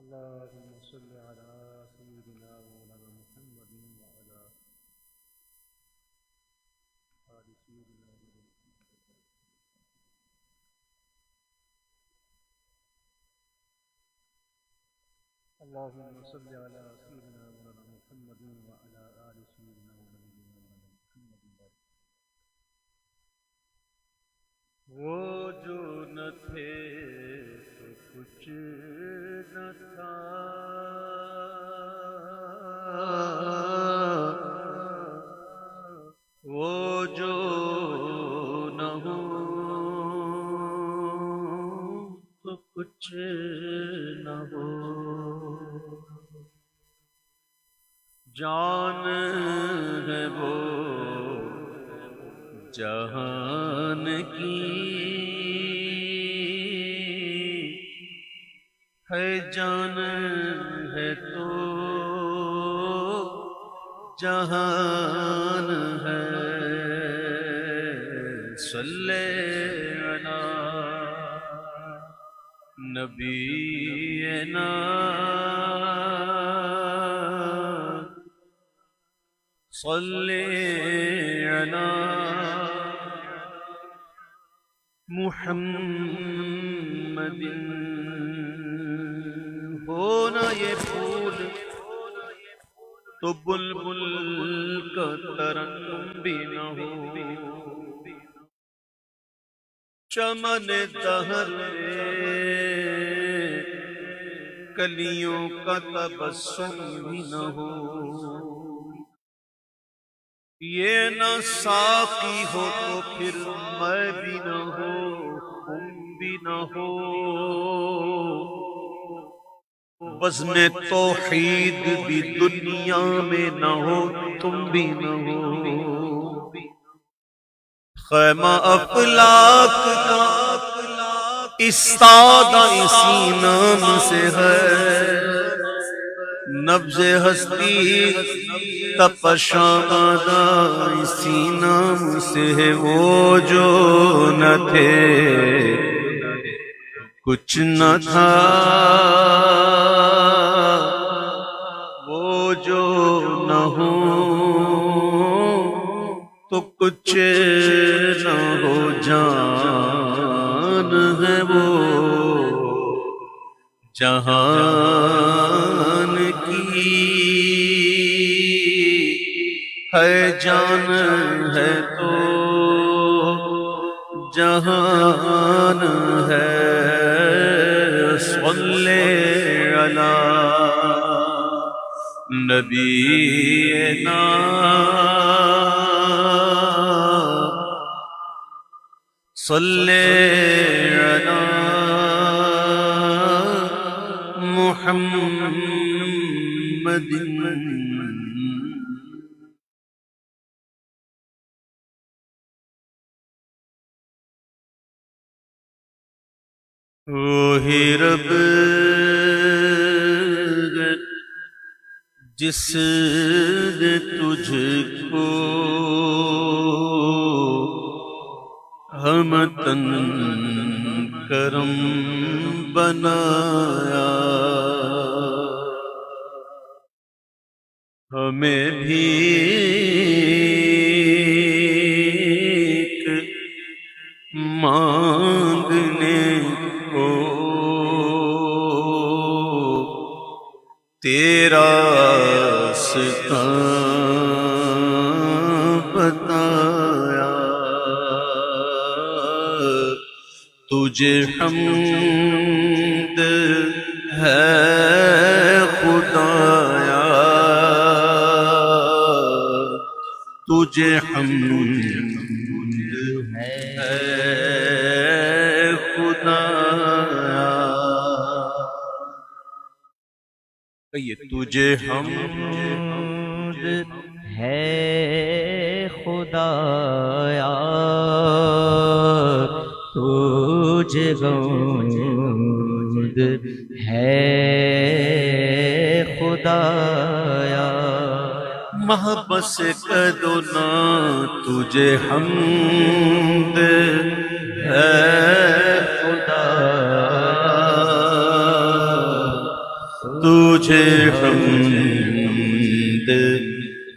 اللهم صل على سيدنا مولانا محمد وعلى آل سيدنا اللهم صل على سيدنا مولانا محمد وعلى آل سيدنا مولانا محمد. وہ جو نہ تھے تو کچھ نہ تھا، وہ جو نہ ہو تو کچھ نہ ہو، جان ہے وہ جہان کی ہے، جان ہے تو جہان ہے. صلی علی نبینا صلی علی محمد. ہونا یہ پھول تو بلبل کا ترنم بھی نہ ہو، چمن دہر کلیوں کا تبسم بھی نہ ہو، یہ نہ ساقی ہو تو پھر میں بھی نہ ہو، تم بھی نہ ہو، بزم توحید بھی دنیا میں نہ ہو، تم بھی نہ ہو. خیمہ افلاک کا استادہ اسی نام سے ہے، نبض ہستی تپشاندہ اسی نام سے ہے. وہ جو نہ تھے کچھ نہ تھا، وہ جو نہ ہو تو کچھ نہ ہو، جان ہے وہ جہان کی ہے، جان ہے تو جہان ہے. صلی علی نبینا صلی علی محمد. وہی رب جس نے تجھ کو ہمتن کرم بنایا، ہمیں بھی مانگنے کو تیرا راستہ بتایا. تجھے حمد ہے خدایا، تجھے حمد ہے خدایا. کہیے تجھے حمد ہے خدایا، تجھے حمد ہے خدایا. محبت سے کہہ دو نا تجھے حمد ہے خدایا، تجھے حمد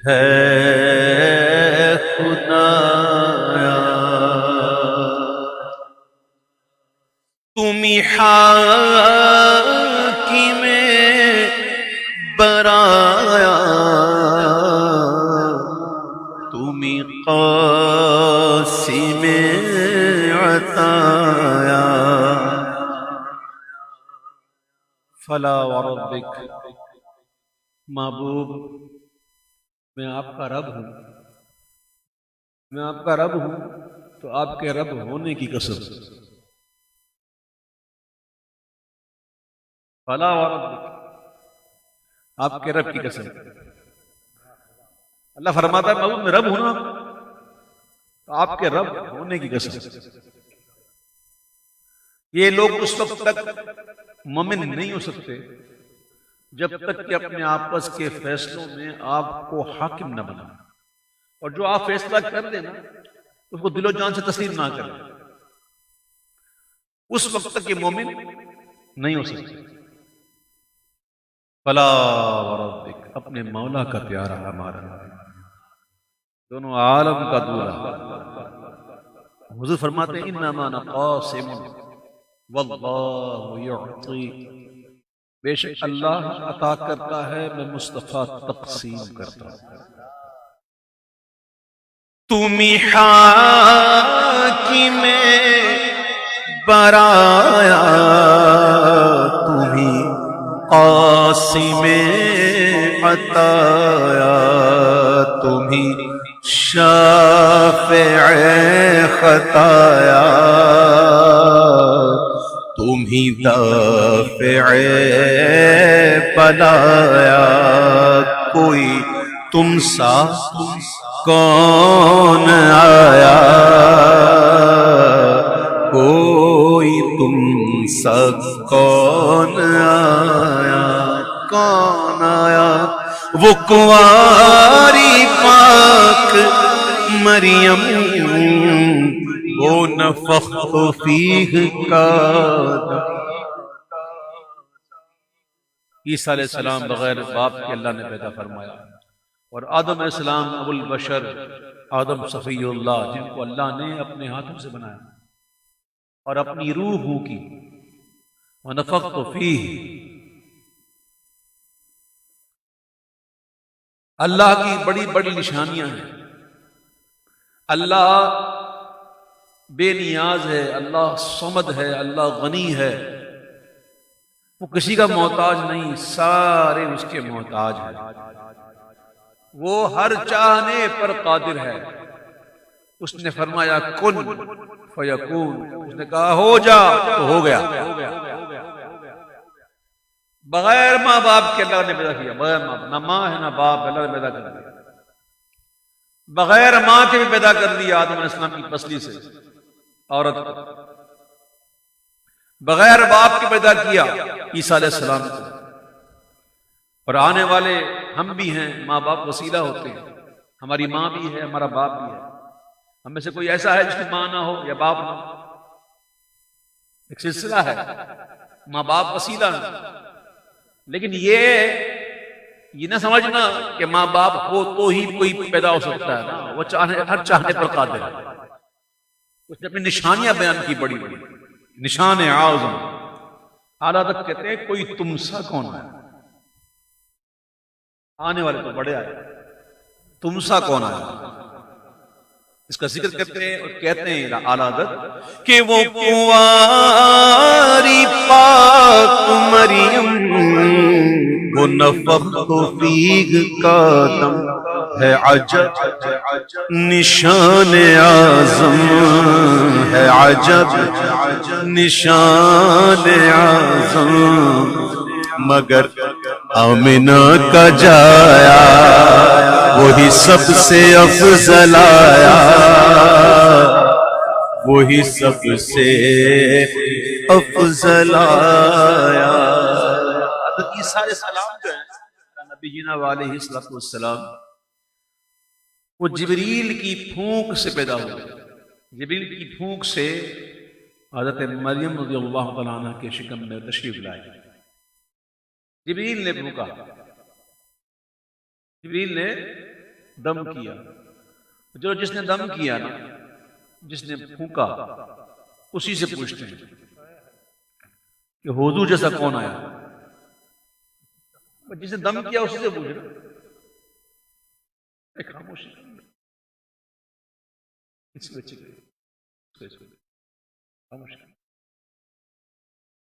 ہے خدایا، تمہیں حاکم برایا، تمہیں قاسم عطایا، فلا وربک، محبوب میں آپ کا رب ہوں، میں آپ کا رب ہوں تو آپ کے رب ہونے کی قسم، فلا وربک، آپ کے رب کی قسم۔ اللہ فرماتا ہے محبوب میں رب ہوں نا، تو آپ کے رب ہونے کی قسم۔ یہ لوگ اس وقت تک مومن نہیں ہو سکتے جب تک کہ اپنے آپس کے فیصلوں میں آپ کو حاکم نہ بنا، اور جو آپ فیصلہ کر دیں نا اس کو دل و جان سے تسلیم نہ کریں، اس وقت تک یہ مومن نہیں ہو سکتے۔ فلا وربک، اپنے مولا کا پیارا ہمارا، دونوں عالم کا دولہ۔ حضور فرماتے ہیں انما انا قاسم واللہ یعطی، بے شک اللہ عطا کرتا ہے، میں مصطفیٰ تقسیم کرتا ہوں۔ تمہیں حاکم برایا، تمہیں قاسم عطایا، تمہیں شافع خطایا، تمہیں دافع بلایا، کوئی تم سا کون آیا، کوئی تم سا کون آیا، کون آیا؟ وہ کنواری پاک مریم، وہ نفخت فیہ کا عیسیٰ علیہ السلام بغیر باپ کے اللہ نے پیدا فرمایا، اور آدم علیہ السلام ابو البشر، آدم صفی اللہ، جن کو اللہ نے اپنے ہاتھوں سے بنایا اور اپنی روح کی، وَنَفَخْتُ فِيهِ۔ اللہ کی بڑی بڑی نشانیاں ہیں، اللہ بے نیاز ہے، اللہ صمد ہے، اللہ غنی ہے، وہ کسی کا محتاج نہیں، سارے اس کے محتاج ہیں، وہ ہر چاہنے پر قادر ہے۔ اس نے فرمایا کن فیکون، اس نے کہا ہو جا تو ہو گیا، بغیر ماں باپ کے اللہ نے پیدا کیا، بغیر ماں، نہ ماں ہے نہ باپ، اللہ نے پیدا کر دیا، بغیر ماں کے بھی پیدا کر دیا آدم علیہ السلام کی پسلی سے عورت کو، بغیر باپ کے پیدا کیا عیسیٰ علیہ السلام کو، اور آنے والے ہم بھی ہیں، ماں باپ وسیلہ ہوتے ہیں، ہماری ماں بھی ہے، ہمارا باپ بھی ہے، ہم میں سے کوئی ایسا ہے جس کی ماں نہ ہو یا باپ نہ ہو، ایک سلسلہ ہے، ماں باپ وسیلہ ہے، لیکن یہ نہ سمجھنا کہ ماں باپ ہو تو ہی کوئی پیدا ہو سکتا ہے، نا، وہ ہر چاہنے پر قادر ہے۔ اس نے اپنی نشانیاں بیان کی، بڑی بڑی نشان اعظم، اعلیٰ تک کہتے ہیں کوئی تم سا کون ہے، آنے والے تو بڑے آئے، تم سا کون آیا، اس کا ذکر کرتے ہیں اور کہتے ہیں اعلیٰ حضرت کہ وہ کنواری پاک مریم، وہ نفخت فیہ کا دم ہے عجب نشان اعظم، ہے عجب نشان اعظم، مگر آمنہ کا جایا وہی سب سے افضل آیا، وہی سب سے افضل آیا۔ حضرت عیسیٰ علیہ السلام جو ہے نبی جینا علیہ السلام، وہ جبریل کی پھونک سے پیدا ہوئے، جبریل کی پھونک سے حضرت مریم رضی اللہ تعالیٰ عنہ کے شکم میں تشریف لائے، جبریل نے پھونکا، جبریل نے دم کیا. جو جس نے دم کیا نا، جس نے پھونکا، اسی سے پوچھتے ہیں کہ حضور جیسا کون آیا. جس نے دم کیا اسی سے پوچھ رہے. خاموشی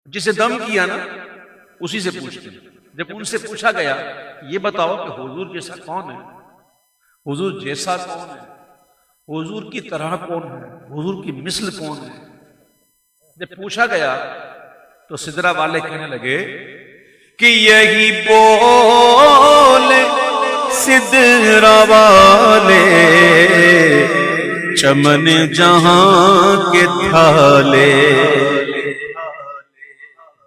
جسے دم کیا نا اسی سے پوچھتے ہیں. جب ان سے پوچھا گیا یہ بتاؤ کہ حضور جیسا کون ہے، حضور جیسا کون ہے، حضور کی طرح کون ہے، حضور کی مثل کون ہے. جب پوچھا گیا تو سدرہ والے کہنے لگے کہ یہی بول سدرہ والے، چمن جہاں کے تھالے.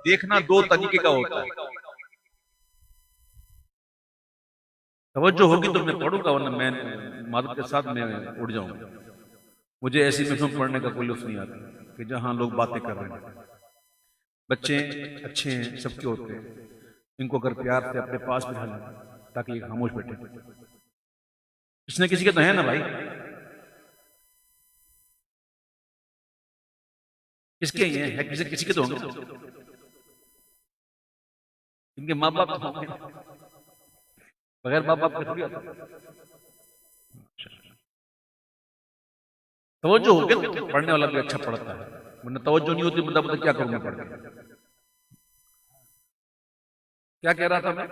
دیکھنا دو طریقے کا ہوتا ہے. توجہ ہوگی تو میں پڑھوں گا، ورنہ میں مادت کے ساتھ میں اڑ جاؤں گا. مجھے ایسی محفل پڑھنے کا کوئی لطف نہیں آتا کہ جہاں لوگ باتیں کر رہے ہیں. بچے اچھے ہیں، سب کے ہوتے ہیں، ان کو اگر پیار سے اپنے پاس بٹھا لیں تاکہ یہ خاموش بیٹھے. اس نے کسی کے تو ہے نا بھائی، کس کے یہ ہے؟ کسی کے تو ہوں گے، ان کے ماں باپ ہوں گے، بغیر ماں باپ کے تھوڑی آتا. توجہ ہو گیا تو پڑھنے والا بھی اچھا پڑھتا ہے، ورنہ توجہ نہیں ہوتی بندہ کیا کروں میں پڑھ کے. کیا کہہ رہا تھا میں؟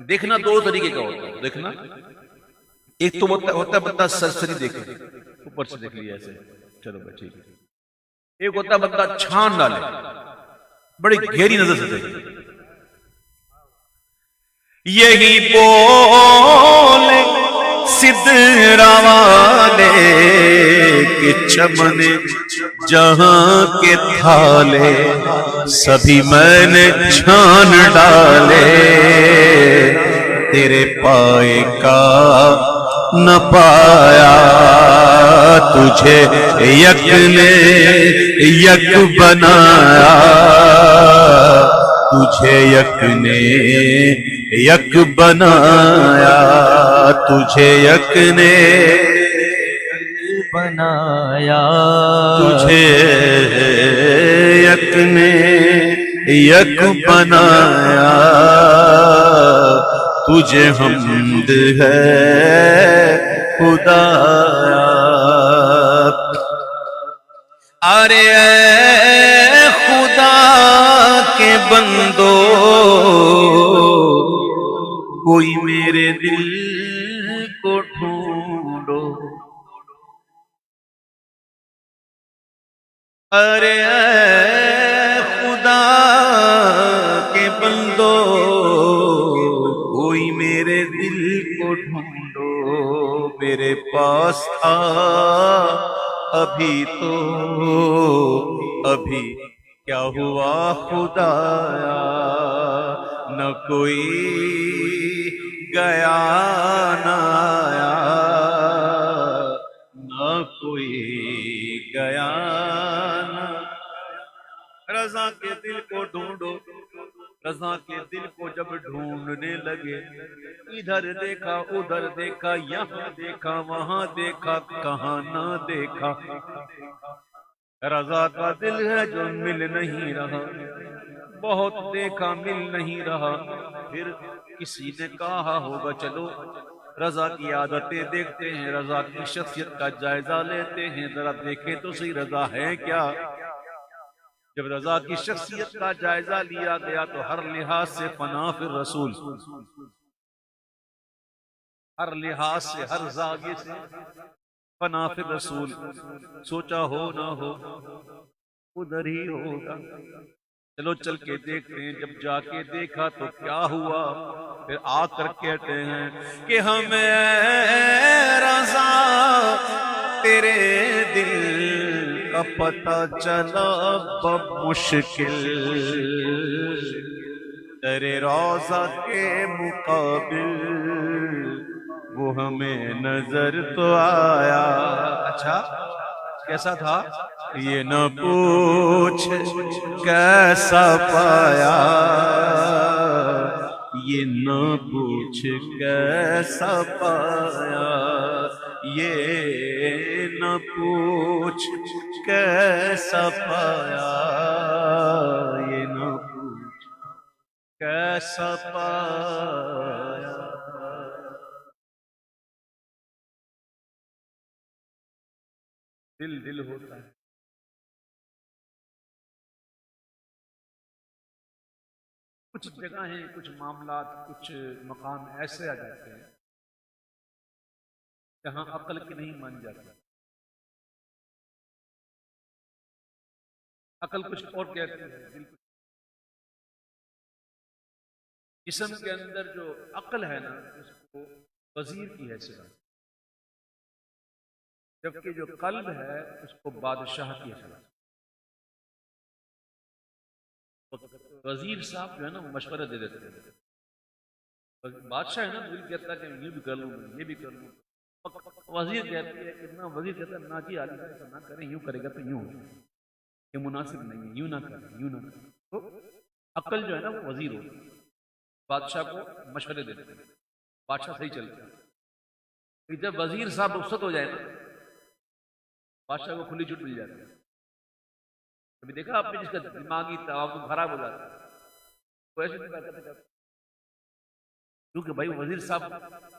دیکھنا دو طریقے کا ہوتا ہے. دیکھنا ایک تو ہوتا ہے بندہ سرسری دیکھے، اوپر سے دیکھ لیا ایسے، چلو بھائی ٹھیک ہے. ایک ہوتا ہے بندہ چھان ڈالے، بڑی گہری نظر سے دیکھے. یہی بول سدرہ والے کہ چمن جہاں کے تھالے، سبھی میں نے چھان ڈالے، تیرے پائے کا نہ پایا، تجھے یک نے یک بنایا، تجھے یک نے یک بنایا، تجھے یک نے بنایا، تجھے یک نے یک بنایا، تجھے حمد ہے خدایا. ارے اے خدا کے بندو، کوئی میرے دل کو ڈھونڈو. ارے اے خدا کے بندو، کوئی میرے دل کو ڈھونڈو. میرے پاس تھا ابھی تو ابھی کیا ہوا خدایا، نہ کوئی گیا نہ آیا، نہ کوئی گیا نہ. رضا کے دل کو ڈھونڈو. رضا کے دل کو جب ڈھونڈنے لگے، ادھر دیکھا ادھر دیکھا، یہاں دیکھا وہاں دیکھا، کہاں نہ دیکھا. رضا کا دل ہے جو مل نہیں رہا، بہت دیکھا مل نہیں رہا. پھر کسی نے کہا ہوگا چلو رضا کی عادتیں دیکھتے ہیں، رضا کی شخصیت کا جائزہ لیتے ہیں، ذرا دیکھیں تو صحیح رضا ہے کیا. جب رضا کی شخصیت کا جائزہ لیا گیا تو ہر لحاظ سے فنا فی الرسول، ہر لحاظ سے ہر زاویے سے فنا فی الرسول. سوچا ہو نہ ہو ادھر ہی ہوگا، چلو چل کے دیکھتے ہیں. جب جا کے دیکھا تو کیا ہوا، پھر آ کر کہتے ہیں کہ ہمیں رضا تیرے دل کا پتہ چلا بمشکل، تیرے روضہ کے مقابل وہ ہمیں نظر تو آیا. اچھا کیسا تھا یہ نہ پوچھ کیسا پایا، یہ نہ پوچھ کیسا پایا، یہ نہ پوچھ کیسا پایا، یہ نہ پوچھ کیسا پایا۔ دل دل ہوتا ہے، کچھ جگہیں، کچھ معاملات، کچھ مقام ایسے آ جاتے ہیں جہاں عقل کی نہیں مان جاتی۔ عقل کچھ اور کہتی ہے، دل کچھ۔ جسم کے اندر جو عقل ہے نا، اس کو وزیر کی حیثیت ہے، جبکہ جو قلب ہے اس کو بادشاہ کی حیثیت ہے۔ وزیر صاحب جو ہے نا وہ مشورہ دے دیتے ہیں، بادشاہ ہے نا دل کہتا ہے کہ یہ بھی کر لوں، یہ بھی کر لوں، وزیر کہتی ہے کہ نہ، وزیر کہتا ہے نہ جی عالی ایسا نہ کریں، یوں کرے گا تو یوں ہو، یہ مناسب نہیں ہے، یوں نہ کریں، یوں نہ کریں۔ تو عقل جو ہے نا وہ وزیر ہوتی ہے، بادشاہ کو مشورے دیتے ہیں، بادشاہ صحیح چلتا ہے۔ جب وزیر صاحب رخصت ہو جائے نا، بادشاہ کو کھلی چھوٹ مل جاتی ہے۔ کبھی دیکھا آپ نے جس کا دماغی توازن خراب ہو جاتا ہے، وہ ایسے نہیں کرتے کرتے، کیونکہ بھائی وزیر صاحب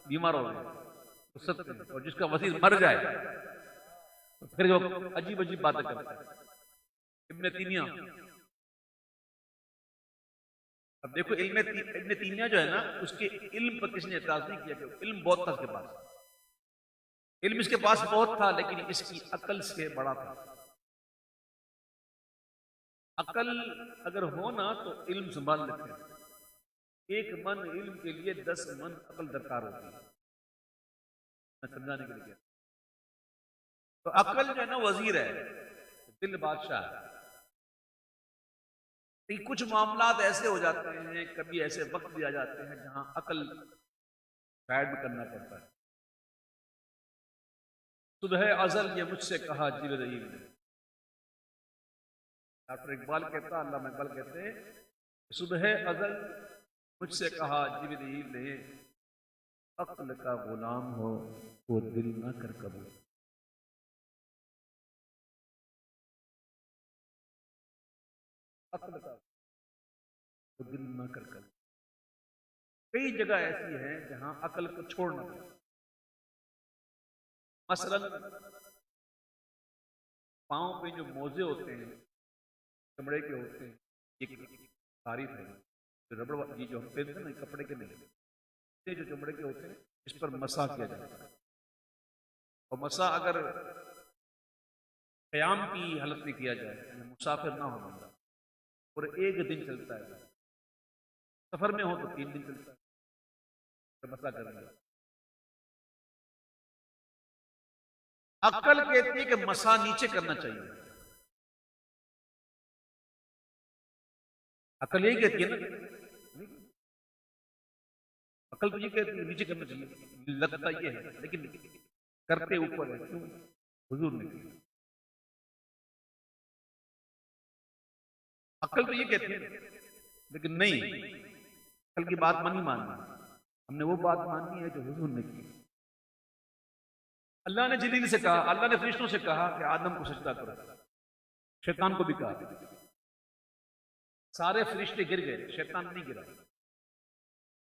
بیمار ہو گئے رخصت میں، اور جس کا وزیر مر جائے پھر جو عجیب عجیب باتیں کرتا ہے۔ ابن تیمیہ، اب دیکھو ابن تیمیہ جو ہے نا، اس کے علم پر کس نے اعتراض نہیں کیا، کہ علم بہت تھا اس کے پاس، علم اس کے پاس بہت تھا، لیکن اس کی عقل سے بڑا تھا۔ عقل اگر ہو نا تو علم سنبھال لیتے ہیں، 1 من علم کے لیے 10 من عقل درکار ہوتی ہے، میں سمجھانے کے لیے۔ تو عقل جو ہے نا وزیر ہے، دل بادشاہ ہے۔ کچھ معاملات ایسے ہو جاتے ہیں، کبھی ایسے وقت بھی آ جاتے ہیں جہاں عقل گائیڈ کرنا پڑتا ہے۔ صبح ازل یہ مجھ سے کہا جبرائیل نے، ڈاکٹر اقبال کہتا، علامہ اقبال کہتے ہیں، صبح ازل مجھ سے کہا جبرائیل نے، عقل کا غلام ہو وہ دل نہ کر قبول۔ عقل کا وہ دل نہ کر قبول۔ کئی جگہ ایسی ہیں جہاں عقل کو چھوڑنا پڑتا ہے۔ مثلا پاؤں پہ جو موزے ہوتے ہیں چمڑے کے ہوتے ہیں، ایک تعریف ہے، جو ربڑ والی جو ہم پہنتے ہیں نا کپڑے کے نہیں، یہ جو چمڑے کے ہوتے ہیں اس پر مسا کیا جاتا ہے، اور مسا اگر قیام کی حالت میں کیا جائے، یعنی مسافر نہ ہونا، اور 1 دن چلتا ہے، سفر میں ہو تو 3 دن چلتا ہے، مسا کریں گے۔ عقل کہتی ہے کہ مسا نیچے کرنا چاہیے، عقل یہی کہتی ہے نا، عقل تو یہ کہتی ہے نیچے کرنا چاہیے، لگتا یہ ہے لیکن کرتے اوپر ہے، کیوں؟ حضور نے کیا۔ عقل تو یہ کہتی ہے لیکن نہیں، عقل کی بات نہیں ماننا، ہم نے وہ بات ماننی ہے جو حضور نے کی۔ اللہ نے جبریل سے کہا، اللہ نے فرشتوں سے کہا کہ آدم کو سجدہ کرو، شیطان کو بھی کہا، سارے فرشتے گر گئے، شیطان نہیں گرا،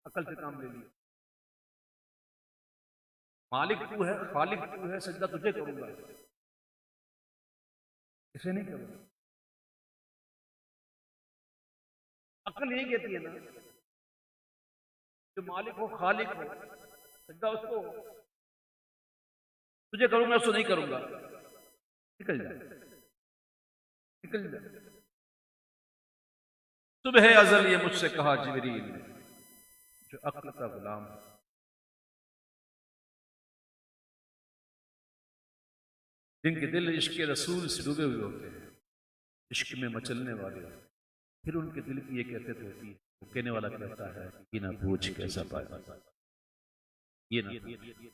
عقل سے کام لے لیا۔ مالک تو ہے، خالق تو ہے، سجدہ تجھے کروں گا، اسے نہیں کروں گا۔ عقل یہ کہتی ہے نا، جو مالک ہو، خالق ہو، سجدہ اس کو تجھے کروں گا، اس کو نہیں کروں گا، نکل جائے، نکل جائے۔ صبح ازل یہ مجھ سے کہا جبریل نے، جو عقل کا غلام ہے، جن کے دل عشق رسول سے ڈوبے ہوئے ہوتے ہیں، عشق میں مچلنے والے ہوتے ہیں، پھر ان کے دل کی یہ کیفیت ہوتی ہے، وہ کہنے والا کہتا ہے یہ نہ پوچھ کیسا پایا، یہ نہ پوچھ۔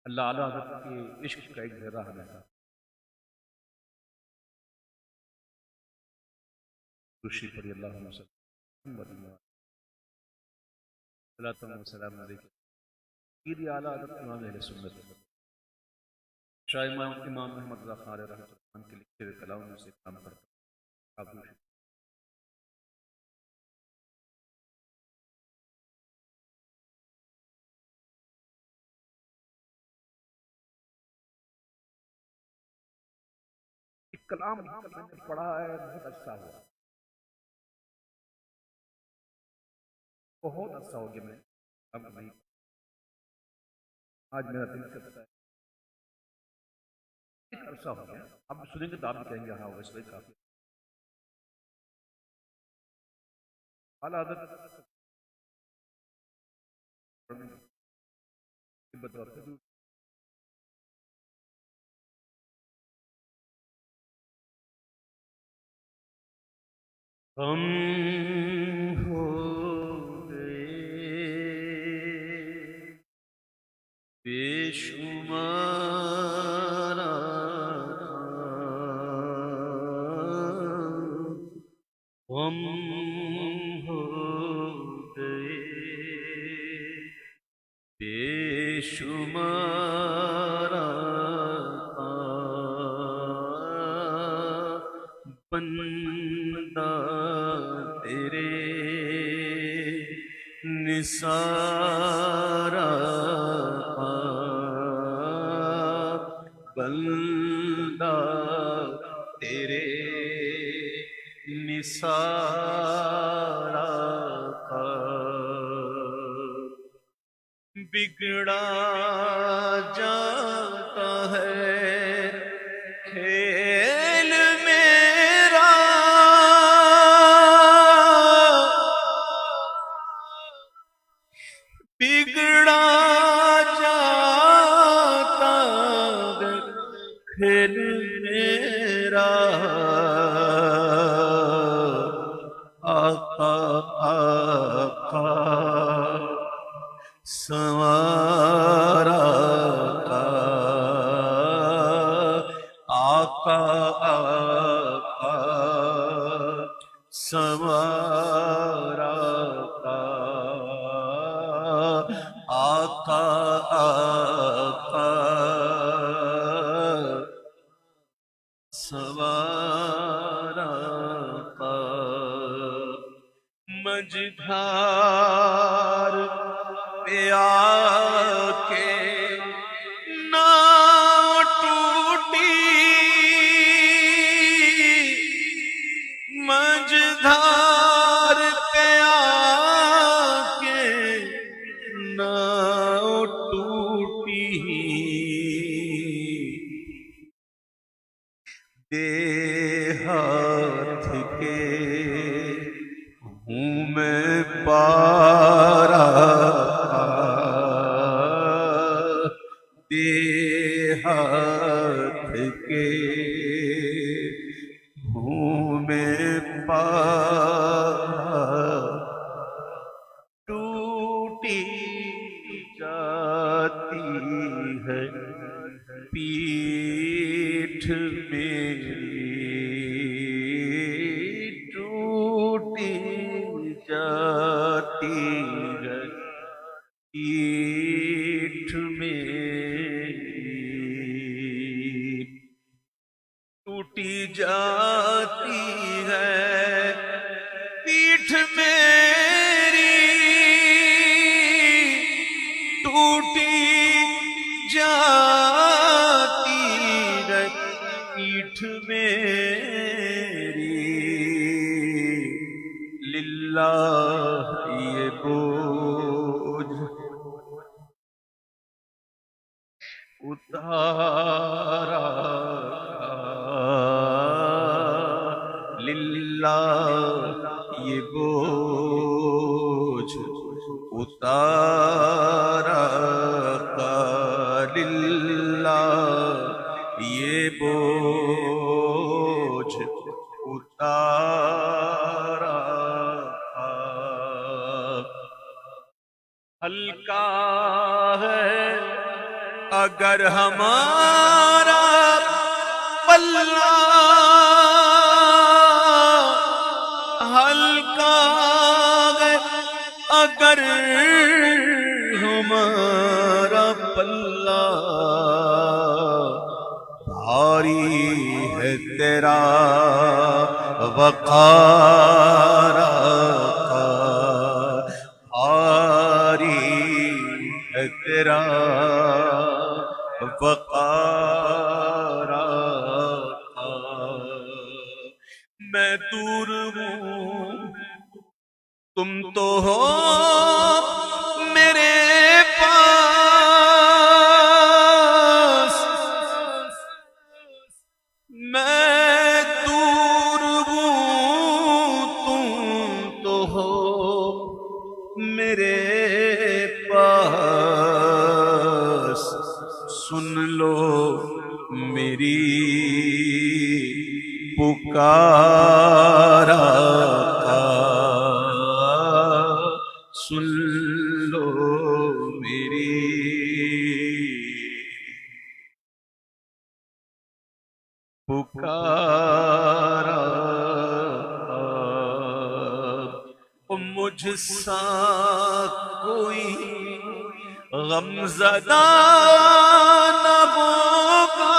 اللہ اعلیٰ حضرت کے عشق کا ایک ذرہ ہمیں تھا، خوشی پڑی، اللہ صلاۃ و سلام علیکم. پیر اعلیٰ حضرت امام اہل سنت شاہ امام محمد رضا خان رحمۃ اللہ کے لکھے ہوئے کلام میں سے کام کرتا ہوں. آپ دوسرے کلام میں نے پڑھا ہے، بہت اچھا ہوا، بہت اچھا ہو گیا. میں اب نہیں، آج میرا دل کرتا ہے، ایک عرصہ ہو گیا. اب سنیں گے تو آپ بھی کہیں گے ہاں ویسے ہی کافی اعلیٰ حضرت بطور ہم ہو گئے بے شمار، ہم ہو گئے بے شمار، بندہ تیرے نثارا، بندہ تیرے نثارا، بگڑا جاتا ہے کھیل میرا، بگڑا جاتا ہے کھیل میرا، آقا آقا سوارا، آقا آقا سوارا، آقا آقا سوارا، مجدھار پہ آ کے نہ ٹوٹی، مجدھار پہ آ کے نہ ٹوٹی، دے ہاتھ کے ہوں میں پارا، دے ہاتھ کے ہوں میں پارا، ٹوٹی جاتی ہے پیٹھ میری، ٹوٹی جاتی ہے پیٹھ میری، ٹوٹی جاتی ہے پیٹھ میری، ٹوٹی جاتی ہے پیٹھ میری، للہ یہ بوجھ اتارا، للہ یہ بوجھ اتارا، للہ یہ بوجھ اتارا، ہلکا ہے اگر ہمارا پلہ، ہلکا ہے اگر ہمارا پلہ بھاری ہے تیرا وقار آقا، بھاری ہے تیرا وقار آقا۔ میں دور ہوں تم تو ہو میرے پاس، میں دور ہوں تم تو ہو میرے پاس، سن لو میری پکار آقا، سن لو میری پکار آقا۔ مجھ سا کوئی غم زدہ نہ ہوگا،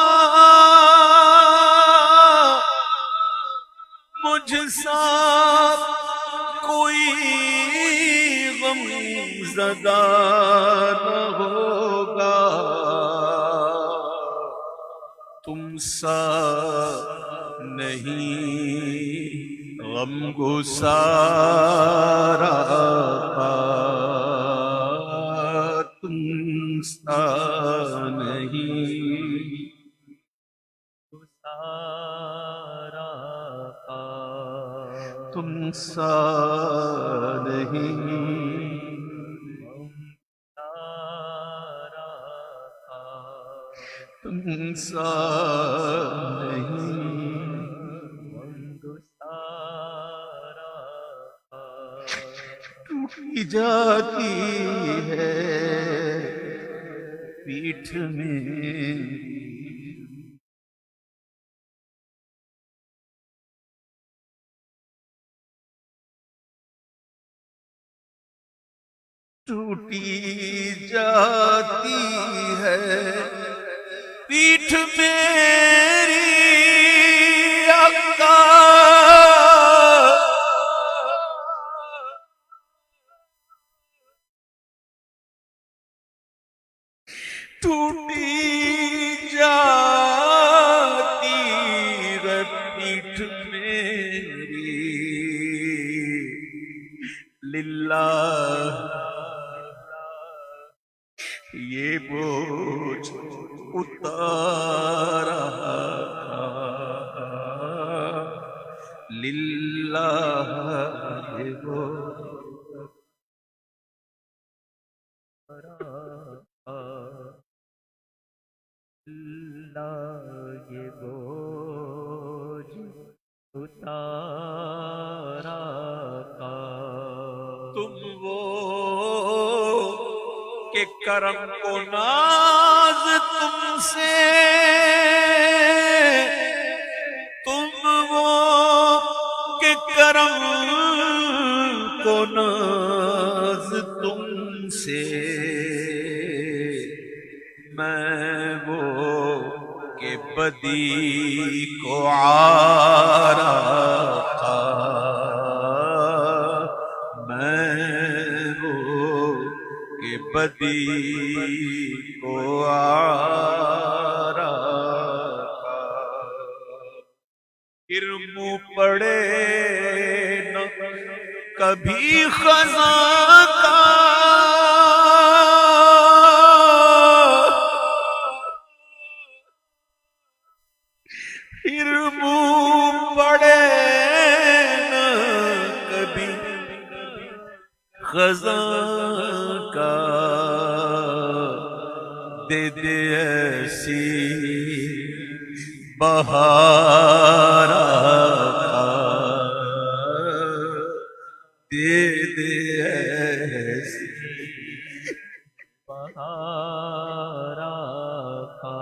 مجھ سا کوئی غم زدہ نہ ہوگا، تم سا نہیں غم گسار آقا، تم سا نہیں گسار آقا، تم سا نہیں تم سا نہیں ٹوٹی جاتی ہے پیٹھ میں، ٹوٹی جاتی ہے پیٹھ میری آقا، ٹوٹی جاتی ہے پیٹھ میری، للہ یہ بوجھ اتارا للہ یہ بوجھ اللہ یہ بوجھ اتارا، تم وہ کہ کرم کو ناز تم سے، تم وہ کہ کرم کو ناز تم سے، میں وہ کہ بدی کو عار آقا، میں وہ کہ بدی کو عار آقا، پھر منہ پڑے نہ کبھی خزاں کا، پھر منہ پڑے نہ کبھی خزاں کا، دے دے ایسی بہار آقا، دے دے ایسی بہار آقا،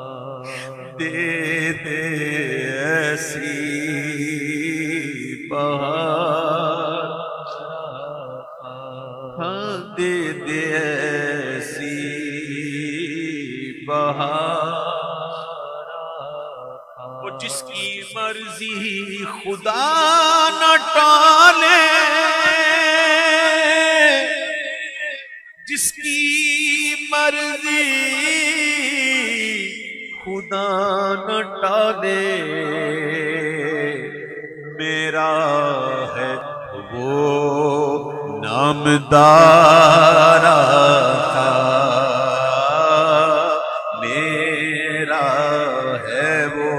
دے دے ایسی بہار آقا، دے دے ایسی بہار، وہ جس کی مرضی خدا نہ ٹالے، جس کی مرضی خدا نہ ٹالے، میرا ہے وہ نامدار آقا، میرا ہے وہ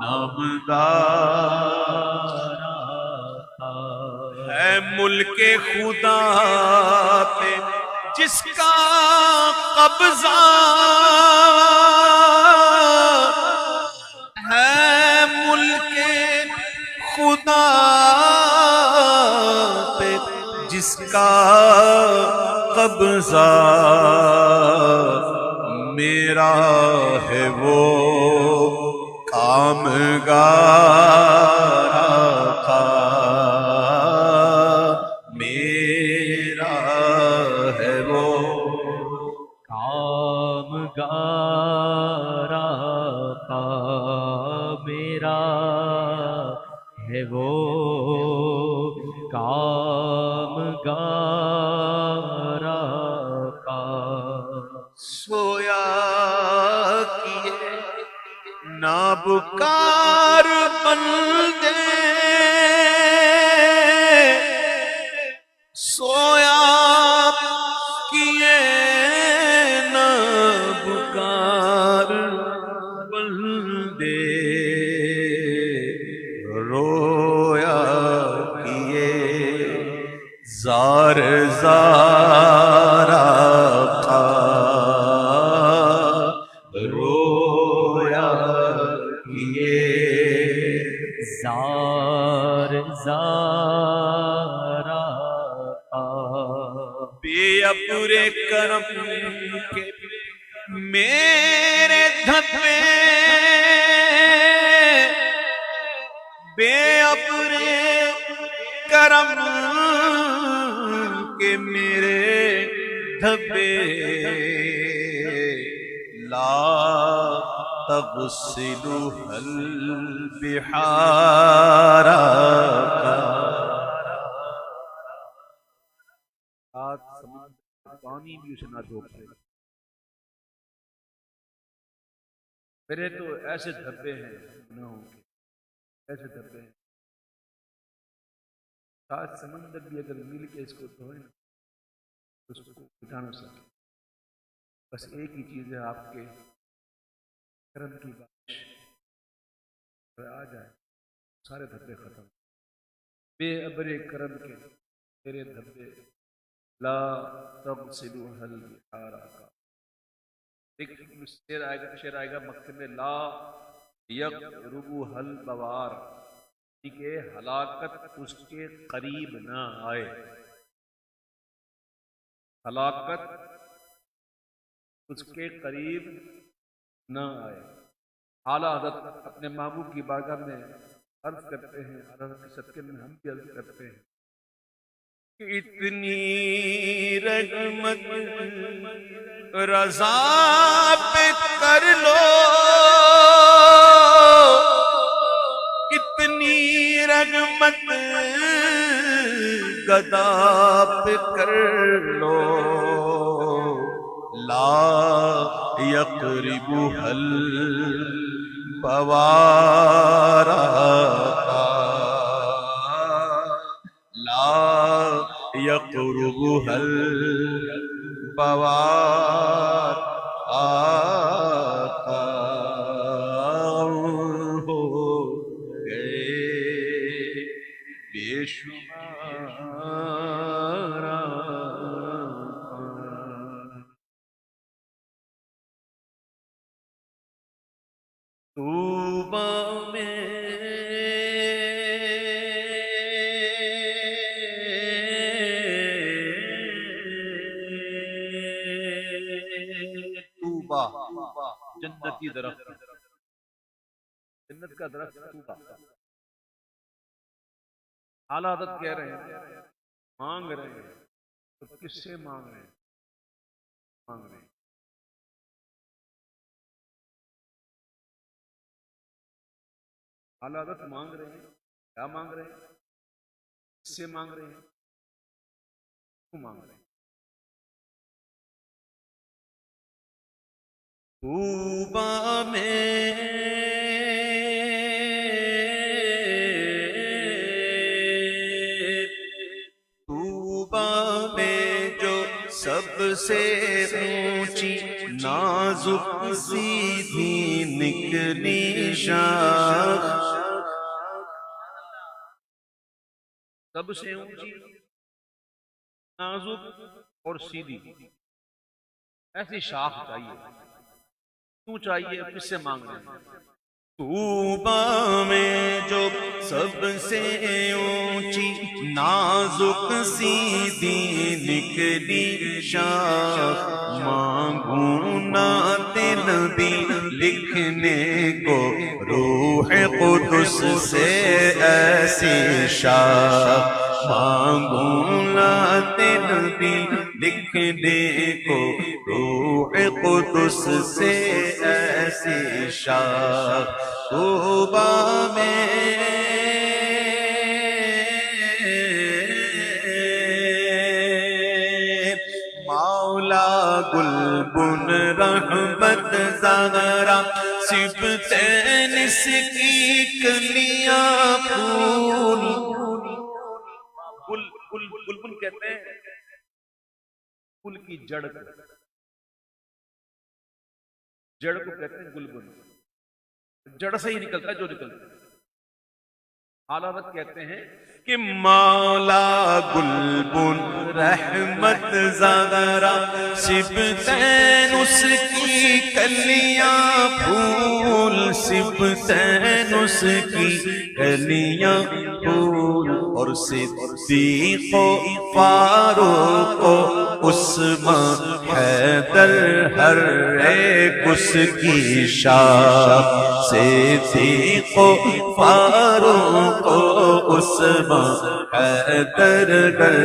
نامدار آقا، ہے ملک خدا پہ جس کا قبضہ، ہے ملک خدا پہ جس کا قبضہ، میرا ہے وہ کامگار آقا، میرا ہے وہ کامگار آقا، میرا ہے وہ کامگار آقا، سویا کیے نابکار بندے، سویا کیے نابکار بندے، رویا کیے زار زار آقا، رویا کیے زار زار آقا، بے ابر کرم کے میرے دھبے، بے ابر کرم کے میرے دھبے، لا تغسلها البحار آج سمندر پانی بھی اسے نہ دھو پائے، میرے تو ایسے دھبے ہیں گناہوں کے، ایسے دھبے ہیں، آج سمندر بھی اگر مل کے اس کو دھوئے نا اس کو مٹا نہ سکے، بس ایک ہی چیز ہے آپ کے کرم کی بارش آ جائے سارے دھبے ختم، بے ابر کرم کے تیرے دھبے، لا تغسلها البحار آقا، ایک شعر آئے گا مکتب میں، لا یقربها البوار، کہ ہلاکت اس کے قریب نہ آئے، ہلاکت اس کے قریب نہ آئے۔ اعلیٰ حضرت اپنے محبوب کی بارگاہ میں عرض کرتے ہیں، حضرت کے صدقے میں ہم بھی عرض کرتے ہیں، اتنی رحمت رضا پہ کر لو، اتنی رحمت گدا پہ کر لو، لا یقربها البوار آقا، لا یقربها البوار آقا، ہو گئے بے شمار طوبیٰ میں طوبیٰ جنتی درخت، جنت کا درخت طوبیٰ، اعلیٰ حضرت کہہ رہے ہیں مانگ رہے ہیں تو کس سے مانگ رہے ہیں؟ مانگ رہے ہیں اعلیٰ حضرت مانگ رہے ہیں، کیا مانگ رہے ہیں؟ کس سے مانگ رہے ہیں؟ کیوں مانگ رہے ہیں؟ طوبیٰ میں طوبیٰ میں جو سب سے اونچی نازک سیدھی نکلی شاخ، سب سے اونچی نازک اور سیدھی ایسی شاخ چاہیے، کیوں چاہیے؟ کس سے مانگ رہے ہیں؟ طوبیٰ میں جو سب سے اونچی نازک سیدھی نکلی شاخ، مانگوں نعت نبی لکھنے کو روح قدس سے ایسی شاخ، مانگوں نعت نبی لکھنے کو روح قدس سے ایسی شاخ، طوبیٰ میں مولا گلبن رحمت زہرا صبتین اس کی کلیاں پھول، گلبن کہتے ہیں پھول کی جڑ کو، جڑ کو کہتے ہیں گلبن، جڑ سے ہی نکلتا ہے جو نکلتا ہے۔ اعلیٰ حضرت کہتے ہیں کہ مولا گلبن رحمت زہرا صبتین اس کی کلیاں پھول، صبتین اس کی کلیاں پھول، اور صدیق و فاروق و عثمان حیدر ہر ایک اس کی شاخ، صدیق و فاروق و عثمان حیدر ہر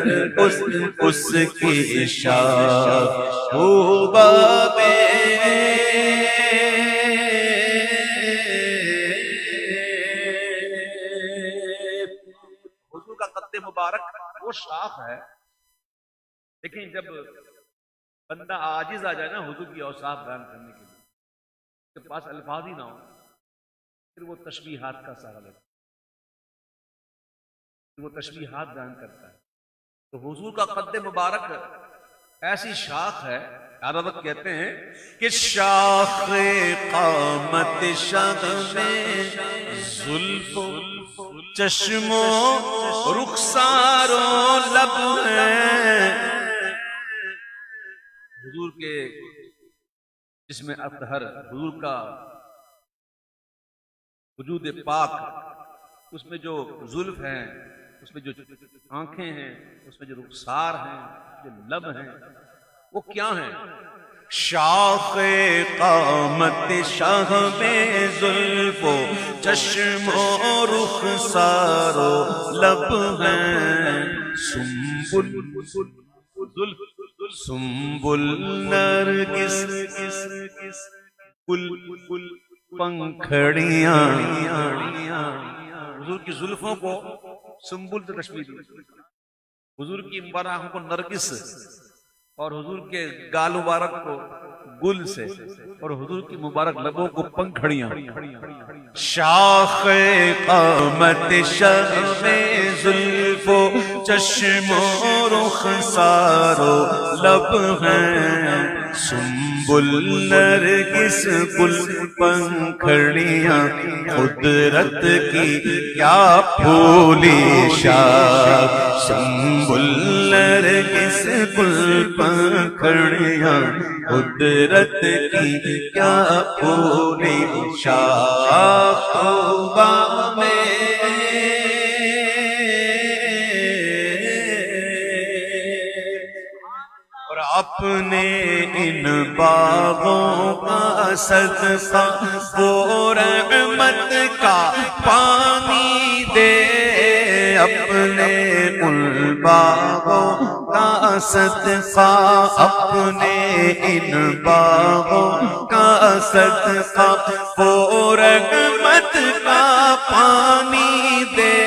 اس کی شاخ، طوبیٰ میں مبارک وہ شاخ ہے، لیکن جب بندہ عاجز آ جائے نا حضور کی اوصاف بیان کرنے کے لیے، اس کے پاس الفاظ ہی نہ ہو، پھر وہ تشبیہات کا سہارا لیتا ہے، پھر وہ تشبیہات بیان کرتا ہے۔ تو حضور کا قد مبارک ایسی شاخ ہے، حضرت کہتے ہیں کہ شاخ قامت شاخ میں زلف چشم و رخسار و لب ہے، حضور کے جسم اطہر، حضور کا وجود پاک، اس میں جو زلف ہیں، اس میں جو آنکھیں ہیں، اس میں جو رخسار ہیں، جو لب ہیں، وہ کیا ہیں؟ شاخ قامت شاہ میں زلف و چشم و رخسار و لب ہیں، سنبل نرگس گل پنکھڑیاں، حضور کی زلفوں کو سنبل سے تشبیہ دی، حضور کی مبارک آنکھوں کو نرگس، اور حضور کے گال مبارک کو گل سے، اور حضور کی مبارک لبوں کو پنکھڑیاں۔ شاخ قامت شاہ میں زلف و چشم و رخسار و لب ہیں، سنبل نرگس گل پنکھڑیاں، قدرت کی کیا پھولی شاخ، سنبل نرگس گل پنکھڑیاں، قدرت کی کیا پھولی شاخ، طوبیٰ میں اور اپنے ان باغوں کا صدقہ وہ رحمت کا پانی دے، اپنے ان باغوں کا صدقہ، اپنے ان باغوں کا صدقہ، وہ رحمت کا پانی دے،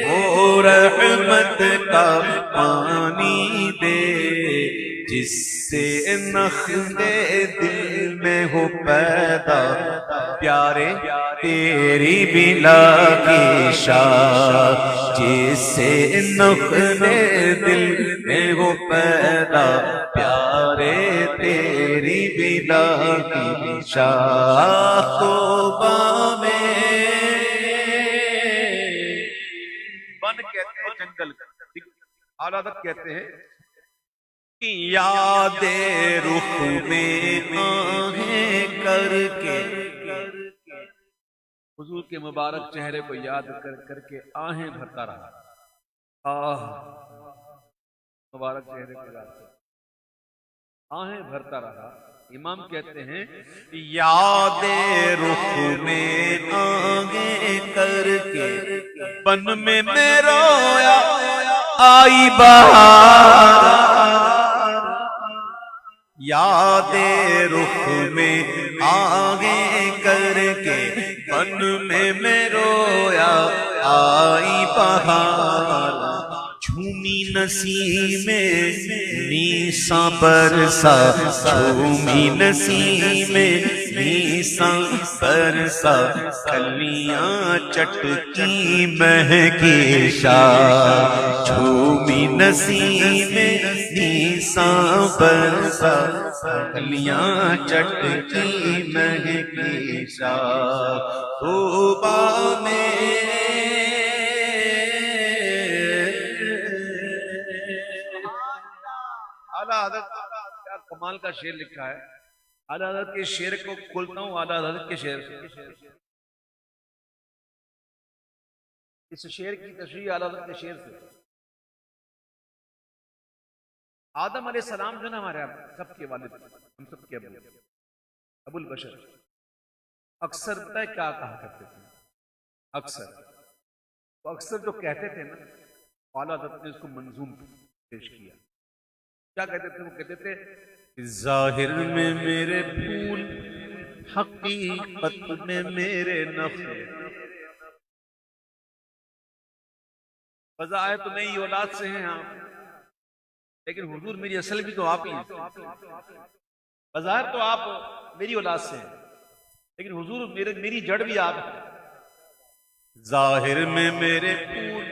وہ رحمت کا پانی دے، جس سے نخلے دل میں ہو پیدا، پیارے تیری بلا کی شاخ، جس سے نخلے دل میں ہو پیدا، پیارے تیری بلا کی شاخ، توبہ میں بن کہتے ہیں جنگل، اعلیٰ حضرت کہتے ہیں یاد رخ میں آہیں کر کے، حضور کے مبارک چہرے کو یاد کر کر کے آہیں بھرتا رہا، آہ مبارک چہرے کو یاد کر آہیں بھرتا رہا۔ امام کہتے ہیں یاد رخ میں آہیں کر کے، بن میں رویا آئی بہار، یاد رخ میں آگے کر کے، بن میں رویا آئی بہار، جھومی نسیم نیساں برسا، جھومی نسیم نیساں برسا، کلیاں چٹکی مہکی شاخ، جھومی نسیم نیساں برسا، کلیاں چٹکی مہکی شاخ، توبہ میں اعلیٰ حضرت کیا کمال کا شعر لکھا ہے۔ اعلیٰ حضرت کے شعر کو کھولتا ہوں اعلیٰ حضرت کے شعر سے، اس شعر کی تشریح اعلیٰ حضرت کے شعر سے۔ آدم علیہ السلام جو نا ہمارے سب کے والد، ہم سب کے ابو البشر، اکثر پتہ ہے کیا کہا کرتے تھے؟ اکثر جو کہتے تھے نا، اعلیٰ حضرت نے اس کو منظوم پیش کیا۔ کیا کہتے تھے؟ وہ کہتے تھے ظاہر میں میرے پھول، حقیقت میں میرے نخل، بظاہر تو میری اولاد سے ہیں آپ، لیکن حضور میری اصل بھی تو آپ ہی ہیں۔ بظاہر تو آپ میری اولاد سے ہیں، لیکن حضور میری جڑ بھی آپ ہیں۔ ظاہر میں میرے پھول،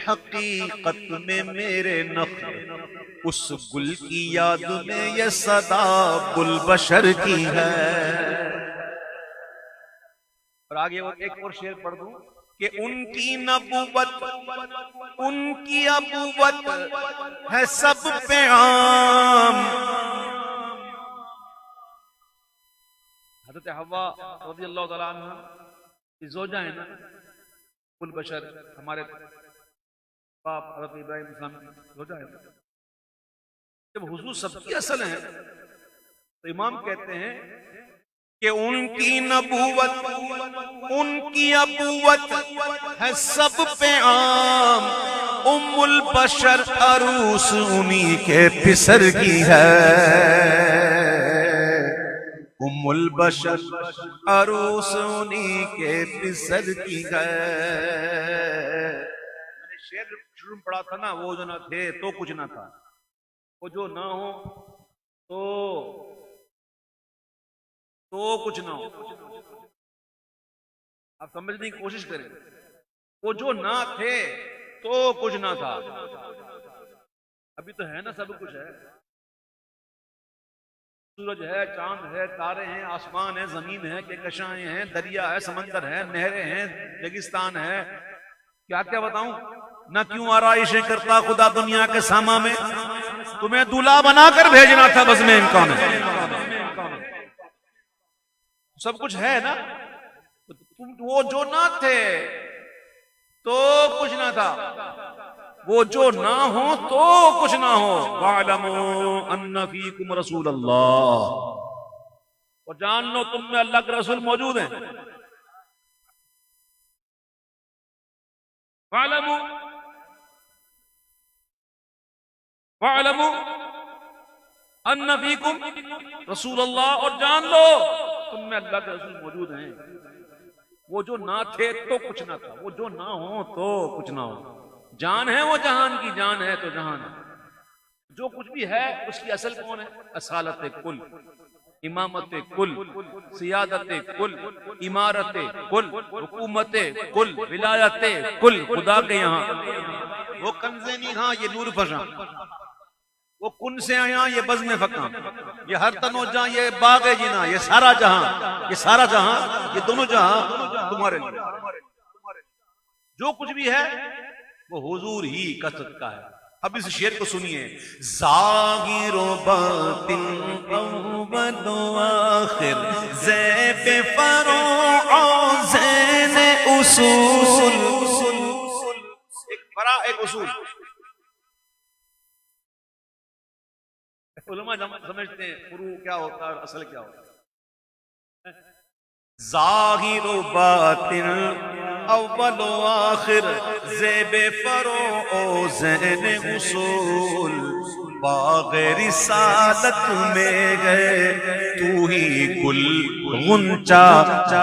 حقیقت میں میرے نخل، اس گل کی یاد میں یہ صدا گل بشر کی ہے۔ اور آگے وہ ایک اور شعر پڑھ دوں کہ ان کی نبوت، ان کی ابوت ہے سب پہ عام، حضرت حوا رضی اللہ تعالیٰ عنہ کی زوجہ ہیں نا، کل بشر، ہمارے باپ حضرت ابراہیم السلام کی زوجہ ہے۔ جب حضور سب کی اصل ہیں تو امام کہتے ہیں کہ ان کی نبوت، ان کی ابوت ہے سب پہ عام، ام البشر عروس انہی کے پسر کی ہے، ام البشر عروس انہی کے پسر کی ہے۔ میں نے شعر شروع میں پڑھا تھا نا، وہ جو نہ تھے تو کچھ نہ تھا، وہ جو نہ ہو تو کچھ نہ ہو۔ آپ سمجھنے کی کوشش کریں، وہ جو نہ تھے تو کچھ نہ تھا، ابھی تو ہے نا، سب کچھ ہے، سورج ہے، چاند ہے، تارے ہیں، آسمان ہے، زمین ہے، کہکشائیں ہیں، دریا ہے، سمندر ہے، نہریں ہیں، ریگستان ہے، کیا کیا بتاؤں۔ نہ کیوں آرائشیں کرتا خدا دنیا کے ساما میں، تمہیں دولہا بنا کر بھیجنا تھا بس میں امکان ہے، سب کچھ ہے نا۔ تم وہ جو نہ تھے تو کچھ نہ تھا، وہ جو نہ ہو تو کچھ نہ ہو۔ وَاعْلَمُوا أَنَّ فِيكُمْ رَسُولَ اللَّهِ، اور جان لو تم میں اللہ کے رسول موجود ہیں۔ وَاعْلَمُوا وَاعْلَمُوا أَنَّ فِيكُمْ رسول اللہ، اور جان لو تم میں اللہ کے رسول موجود ہیں۔ وہ جو نہ تھے تو کچھ نہ تھا، وہ جو نہ ہو تو کچھ نہ ہو، جان ہے وہ جہان کی، جان ہے تو جہان ہے۔ جو کچھ بھی ہے اس کی اصل کون ہے؟ اصالت کل، امامت کل، سیادت کل، امارت کل، حکومت کل، ولایت کل خدا کے یہاں۔ وہ کنزے نہیں ہاں یہ نور فشاں، وہ کن سے آیا یہ بزم فکاں، یہ ہر تنو جہاں، یہ باغ جنا، یہ سارا جہاں، یہ سارا جہاں، یہ دونوں جہاں تمہارے لیے۔ جو کچھ بھی ہے وہ حضور ہی کثرت کا ہے۔ اب اس شعر کو سنیے، ظاہر و باطن اول و آخر، زیب فروع و زین اصول، ایک فرع ایک اصول۔ علماء سمجھتے ہیں فروع کیا ہوتا ہے اور اصل کیا ہوتا ہے۔ ظاہر و باطن اول و آخر، زیب فروع و زین اصول، باغ رسالت میں گئے تو ہی گل غنچہ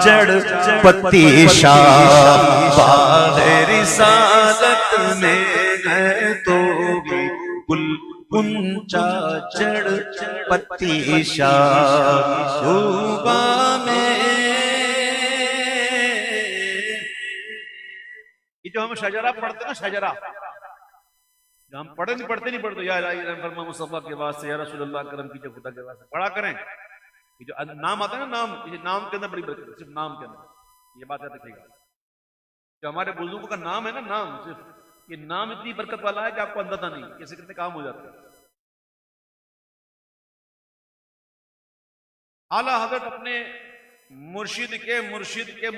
جڑ پتی شاخ، باغ رسالت میں گئے تو ہی گل غنچہ جڑ پتی شاخ، صوبہ میں یہ جو ہم شجرہ پڑھتے ہیں نا، شجرہ جو ہم پڑھتے نہیں پڑھتے، یا الہی فرما مصطفیٰ کے واسطے، یا رسول اللہ کرم کیجئے خدا کے واسطے، پڑھا کریں۔ یہ جو نام آتا ہے نا، نام، یہ نام کے اندر بڑی برکت ہے، صرف نام کے اندر، یہ بات یاد رکھیے گا۔ جو ہمارے بزرگوں کا نام ہے نا، نام، صرف یہ نام اتنی برکت والا ہے کہ آپ کو اندازہ نہیں، کیسے کتنے کام ہو جاتے ہیں۔ اعلیٰ حضرت اپنے مرشد کے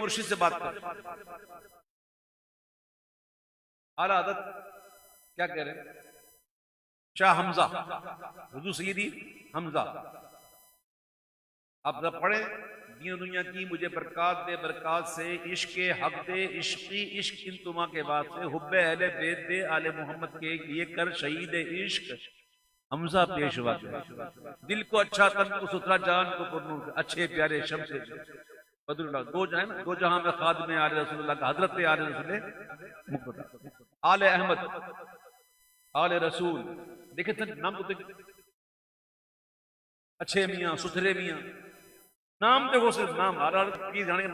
مرشد سے بات کرتے ہیں۔ اعلیٰ حضرت کیا کہہ رہے ہیں؟ شاہ حمزہ، حضور سیدی حمزہ، آپ ذرا پڑھیں، دین و دنیا کی مجھے برکات دے، برکات سے عشق حق دے، عشقی عشق انتما کے بعد سے حب اہل بیت دے، آل محمد کے لیے کر شہید عشق حمزہ پیشوا کے، دل کو اچھا، تن کو ستھرا، جان کو پرنور، اچھے پیارے شمس بدر اللہ، دو جہاں نا، دو جہاں میں خادم آل رسول اللہ کا، حضرت آل رسول مقتدی، آل احمد، آل رسول، دیکھیں نام تو دیکھیں، اچھے میاں، ستھرے میاں، نام دیکھو، صرف نام،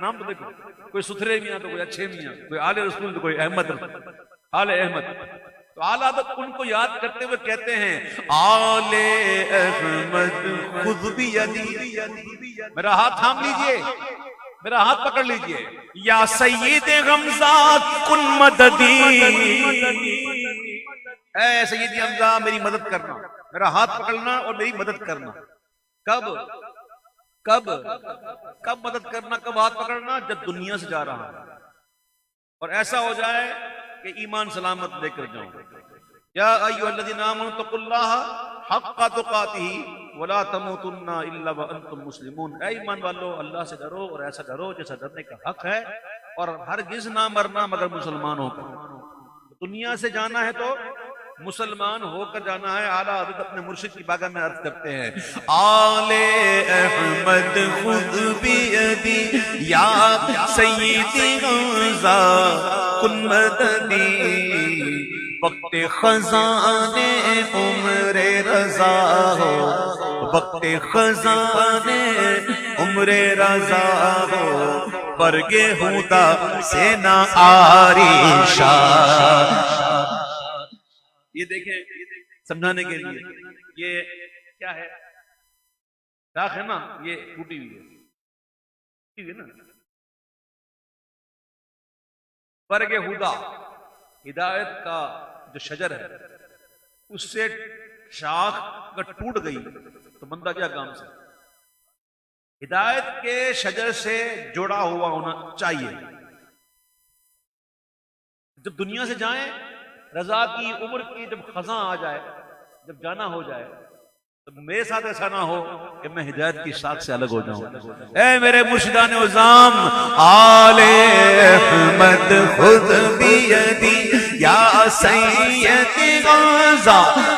نام تو دیکھو، کوئی ستھرے میاں تو کوئی اچھے میاں، کوئی آل رسول تو کوئی احمد، آل احمد۔ تو اعلیٰ حضرت ان کو یاد کرتے ہوئے کہتے ہیں، آل احمد خذ بیدی، میرا ہاتھ تھام لیجئے، میرا ہاتھ پکڑ لیجئے، یا سید حمزہ کن مددی، اے سیدی حمزہ میری مدد کرنا، میرا ہاتھ پکڑنا اور میری مدد کرنا۔ کب مدد کرنا، کب ہاتھ پکڑنا؟ جب دنیا سے جا رہا ہے اور ایسا ہو جائے کہ ایمان سلامت لے کر جاؤں۔ یا ایھا الذین آمنوا اتقوا اللہ حق تقاتہ ولا تموتن الا وانتم مسلمون، اے ایمان والو اللہ سے ڈرو اور ایسا ڈرو جیسا ڈرنے کا حق ہے، اور ہرگز نہ مرنا مگر مسلمان ہو کر۔ دنیا سے جانا ہے تو مسلمان ہو کر جانا ہے۔ اعلیٰ حضرت اپنے مرشد کی بارگاہ میں عرض کرتے ہیں، آل احمد خذ بیدی یا سیدی حمزہ کن مددی، وقت خزان عمر رضا ہو، وقت خزان عمر رضا ہو، برگ ہدا سے نہ آری شاہ۔ یہ دیکھیں سمجھانے کے لیے، یہ کیا ہے؟ راکھ ہے نا، یہ ٹوٹی ہوئی ہے نا، برگ ہدا، ہدایت کا جو شجر ہے، اس سے شاخ اگر ٹوٹ گئی تو بندہ کیا کام سے؟ ہدایت کے شجر سے جوڑا ہوا ہونا چاہیے۔ جب دنیا سے جائیں، رضا کی عمر کی جب خزاں آ جائے، جب جانا ہو جائے، تو میرے ساتھ ایسا نہ ہو کہ میں ہدایت کی شاخ سے الگ ہو جاؤں۔ اے میرے مرشدان عظام، آل احمد خذ بیدی یا سیدی غوث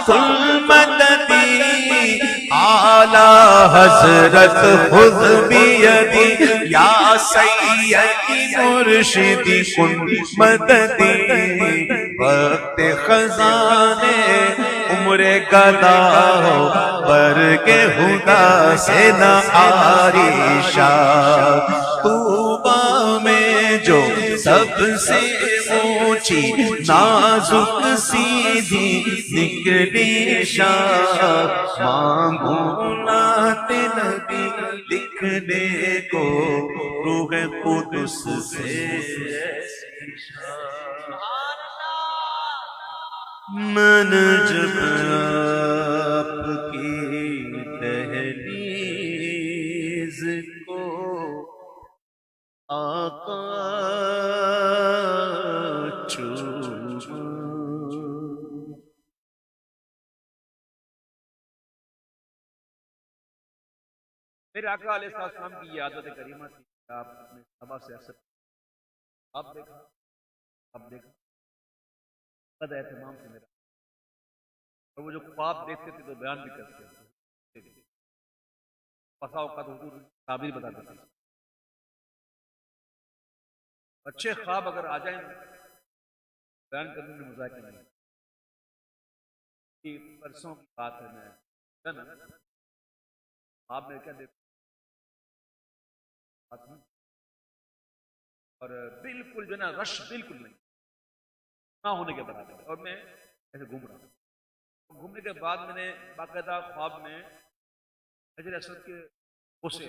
المددی اعلی حضرت خذ بیدی یا سیدی مرشدی کن مددی وقت خزانے عمر گدا ہو برگ ہدا سے نہ عریشہ طوبہ میں جو سب سے اونچی نازک سیدھی نکلی شاخ مانگو نعت نبی لکھنے کو روح قدس سے من جب آپ کی دہلیز کو آقا چوما میرے آقا علیہ السلام کی یہ عادت کریمہ تھی کہ آپ اپنے صحابہ سے اکثر آپ دیکھا قد اہتمام سے میرا اور وہ جو خواب دیکھتے تھے تو بیان بھی کرتے تھے پسا اوقات حضور تعبیر بتا دیتے تھے اچھے خواب اگر آ جائیں بیان کرنے میں مذاکرہ نہیں کہ پرسوں کی بات ہے میں خواب میں کیا دیکھوں اور بالکل جو نا رش بالکل نہیں نہ ہونے کے برابر اور میں ایسے گھوم رہا ہوں گھومنے کے بعد میں نے باقاعدہ خواب میں حجر اسود کے بوسے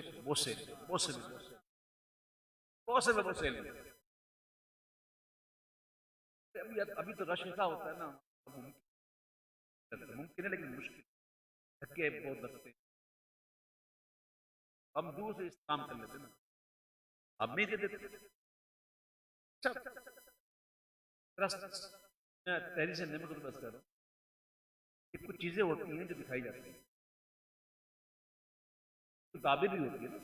ابھی تو رش ایسا ہوتا ہے نا ممکن ہے لیکن مشکل دھکے بہت لگتے ہیں ہم دور سے استعمال کر لیتے نا اب نہیں دیتے میں تحریر سے نعمت کو بس کر رہا ہوں کہ کچھ چیزیں ہوتی ہیں جو دکھائی جاتی ہیں کچھ تعبیر بھی ہوتی ہے نا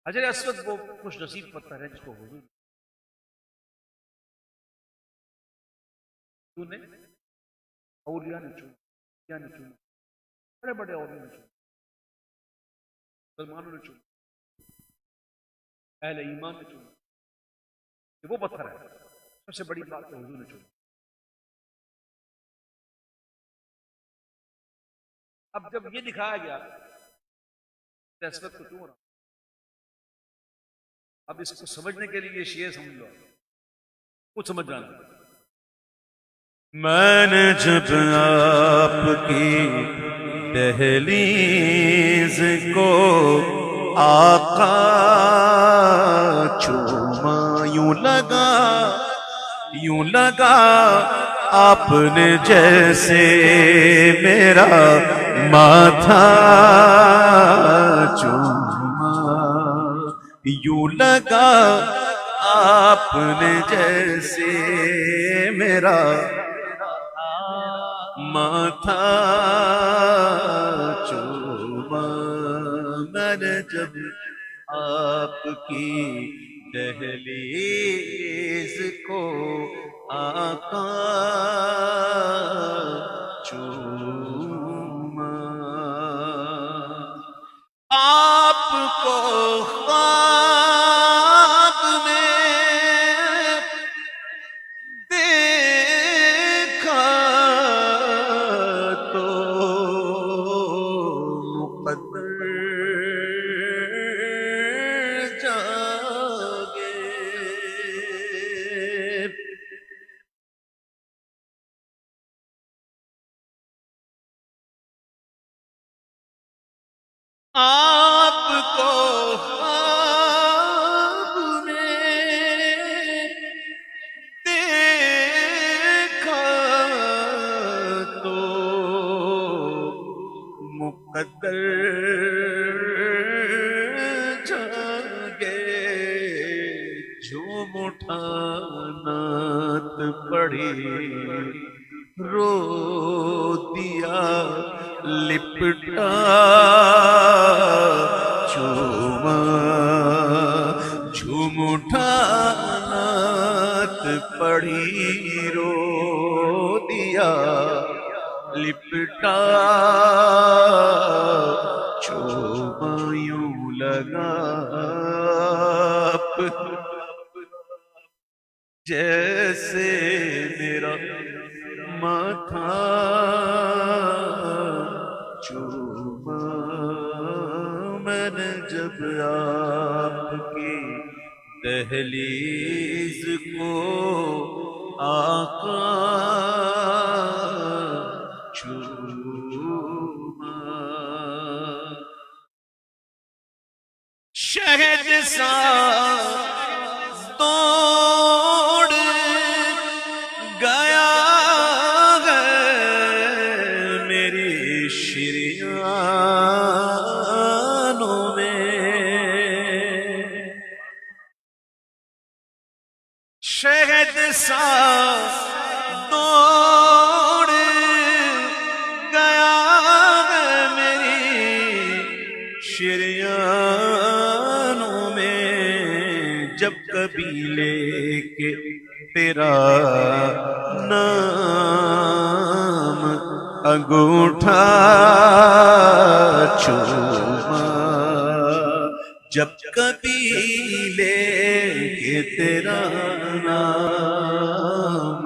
حجر اسود وہ خوش نصیب پتھر ہے جس کو حضور نے اولیاء نے چوما بڑے بڑے اولیاء نے چوما مسلمانوں نے چوما اہل ایمان نے چوما کہ وہ پتھر ہے سب سے بڑی بات ہے حضور نے چوما اب جب یہ دکھایا گیا اسود کو چوم رہا اب اس کو سمجھنے کے لیے شیعہ سمجھ لو کچھ سمجھ جانا میں نے جب آپ کی دہلیز کو آقا چوما یوں لگا آپ نے جیسے میرا ماتھا چوما یوں لگا آپ نے جیسے میرا ماتھا چوما میں نے جب آپ کی دہلیز کو آقا چوما آپ کو خواب میں دیکھا تو مقدر جاگے آپ کو خواب میں دیکھا تو مقدر جاگے جھوم اٹھانات پڑی رو دیا لپٹا چوما جھوم اٹھانات پڑی رو دیا لپٹا چوما یوں لگا جیسے میرا ماتھا چوما میں نے جب آپ کی دہلیز کو آقا چوما شہد سا توڑ گیا ہے میری شریانوں میں شہد سا توڑ گیا ہے میری شریانوں میں جب کبھی لے کے تیرا نام انگوٹھا چوما جب کبھی لے کے تیرا نام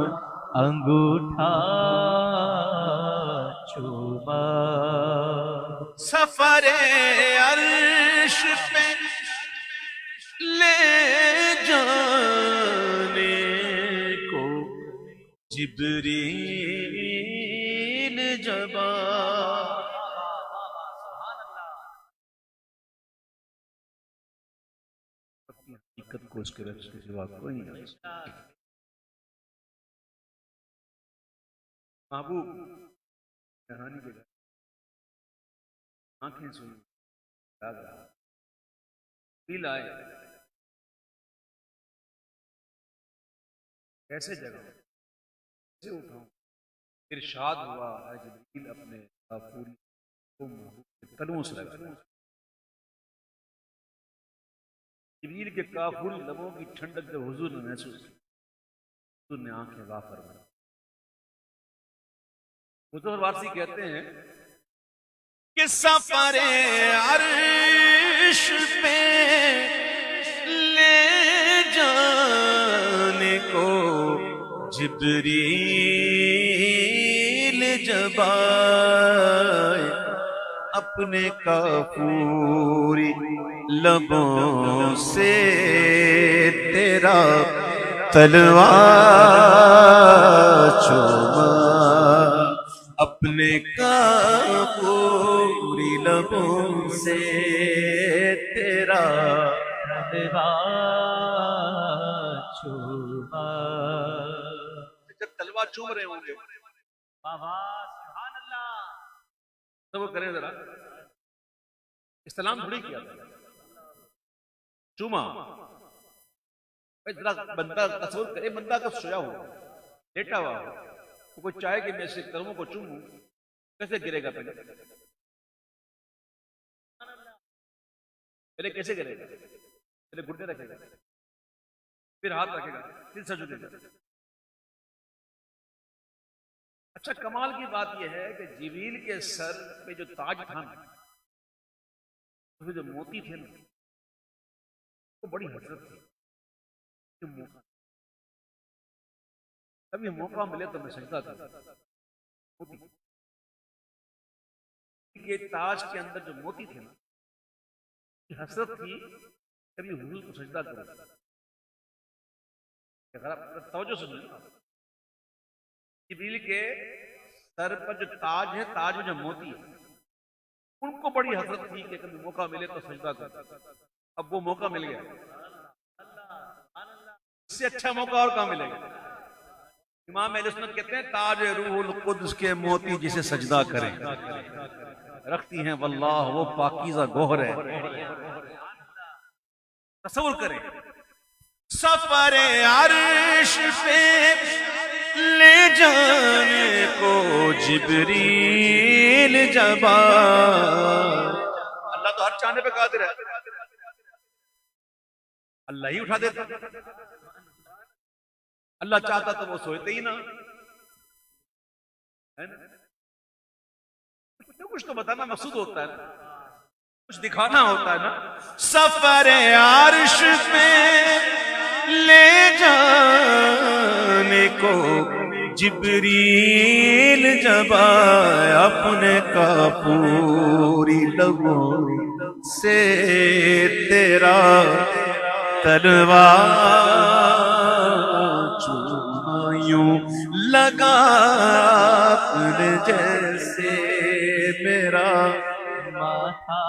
انگوٹھا چوما سفر عرش پہ لے جانے کو جبریل جب حقیقت کو اس کے رقص کے سوا کوئی نہیں جان سکتا محبوب کہانی کے گھر آنکھیں سنی یاد رہا دل آئے کیسے جگہ کیسے اٹھاؤں ارشاد ہوا اے جبریل اپنے کافوری کو محبوب کے قدموں سے لگا جبریل کے کافوری لبوں کی ٹھنڈک جب حضور نے محسوس کی حضور نے آنکھیں واہ فرمائی مظفر وارسی کہتے ہیں کہ سفر عرش پہ لے جانے کو جبریل جب آئے اپنے کافوری لبوں سے تیرا تلوار چوما اپنے کافوری لبوں سے تیرا تلوار چوما جب تلوار چوم رہے ہوں گے سبحان اللہ تو وہ کریں ذرا استلام تھوڑی کیا چوما ذرا بندہ تصور کرے بندہ کا سویا ہوا لیٹا ہوا وہ کوئی چاہے کہ میں سے قدموں کو چوموں کیسے گرے گا پہلے کیسے گرے گا پہلے گھٹنے رکھے گا پھر ہاتھ رکھے گا پھر سجدے گا اچھا کمال کی بات یہ ہے کہ جبریل کے سر پہ جو تاج تھا نا اس میں جو موتی تھے نا وہ بڑی حسرت تھی کبھی موقع ملے تو میں سجدہ کرتا موتی کے تاج کے اندر جو موتی تھے نا حسرت تھی کبھی حضور کو سجدہ کرتا توجہ سے جبریل کے سر پر جو تاج ہے تاج میں جو موتی ہے ان کو بڑی حسرت تھی کہ کبھی موقع ملے تو سجدہ کرتا اب وہ موقع مل گیا اس سے اچھا موقع اور کہاں ملے گا امام اہل سنت کہتے ہیں تاج روح القدس کے موتی جسے سجدہ کریں رکھتی ہیں واللہ وہ پاکیزہ گوہر ہے تصور کریں سفر عرش پہ لے جانے کو جبریل جب اللہ تو ہر چاہنے پہ قادر ہے اللہ ہی اٹھا دیتا اللہ چاہتا تو وہ سوتے ہی نہ ہے نا؟ کچھ تو بتانا مقصود ہوتا ہے نا، کچھ دکھانا ہوتا ہے نا. سفر عرش پہ لے جانے کو جبریل جب آیا اپنے کا پوری لبوں سے تیرا تلوار چوما یوں لگا اپنے جیسے میرا ماتھا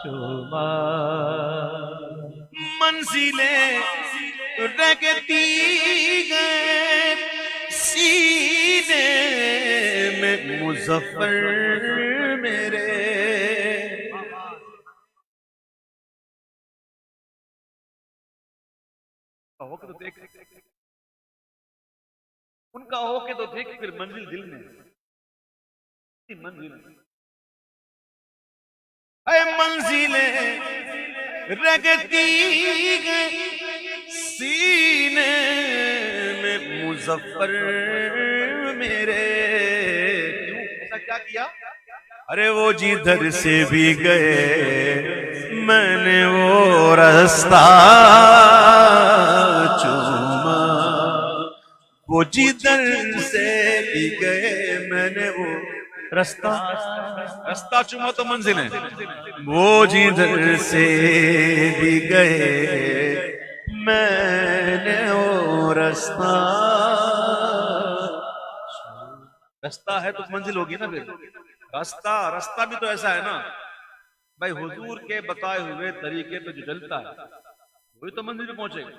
چوما منزلیں رگتی گئے سینے میں مظفر میرے. ہو کے تو دیکھ، ان کا ہو کے تو دیکھ، پھر منزل دل میں، منزل اے منزلیں رگتی گئے سینے میں مظفر میرے. کیوں ایسا کیا کیا؟ ارے وہ جدھر سے بھی گئے میں نے وہ رستہ چوما، وہ جدھر سے بھی گئے میں نے وہ رستہ چوما تو منزل ہے. وہ جدھر سے بھی گئے میں نے وہ رستہ ہے تو منزل ہوگی نا. پھر رستہ بھی تو ایسا ہے نا بھائی، حضور کے بتائے ہوئے طریقے پہ جو چلتا ہے وہی تو منزل پہ پہنچے گا.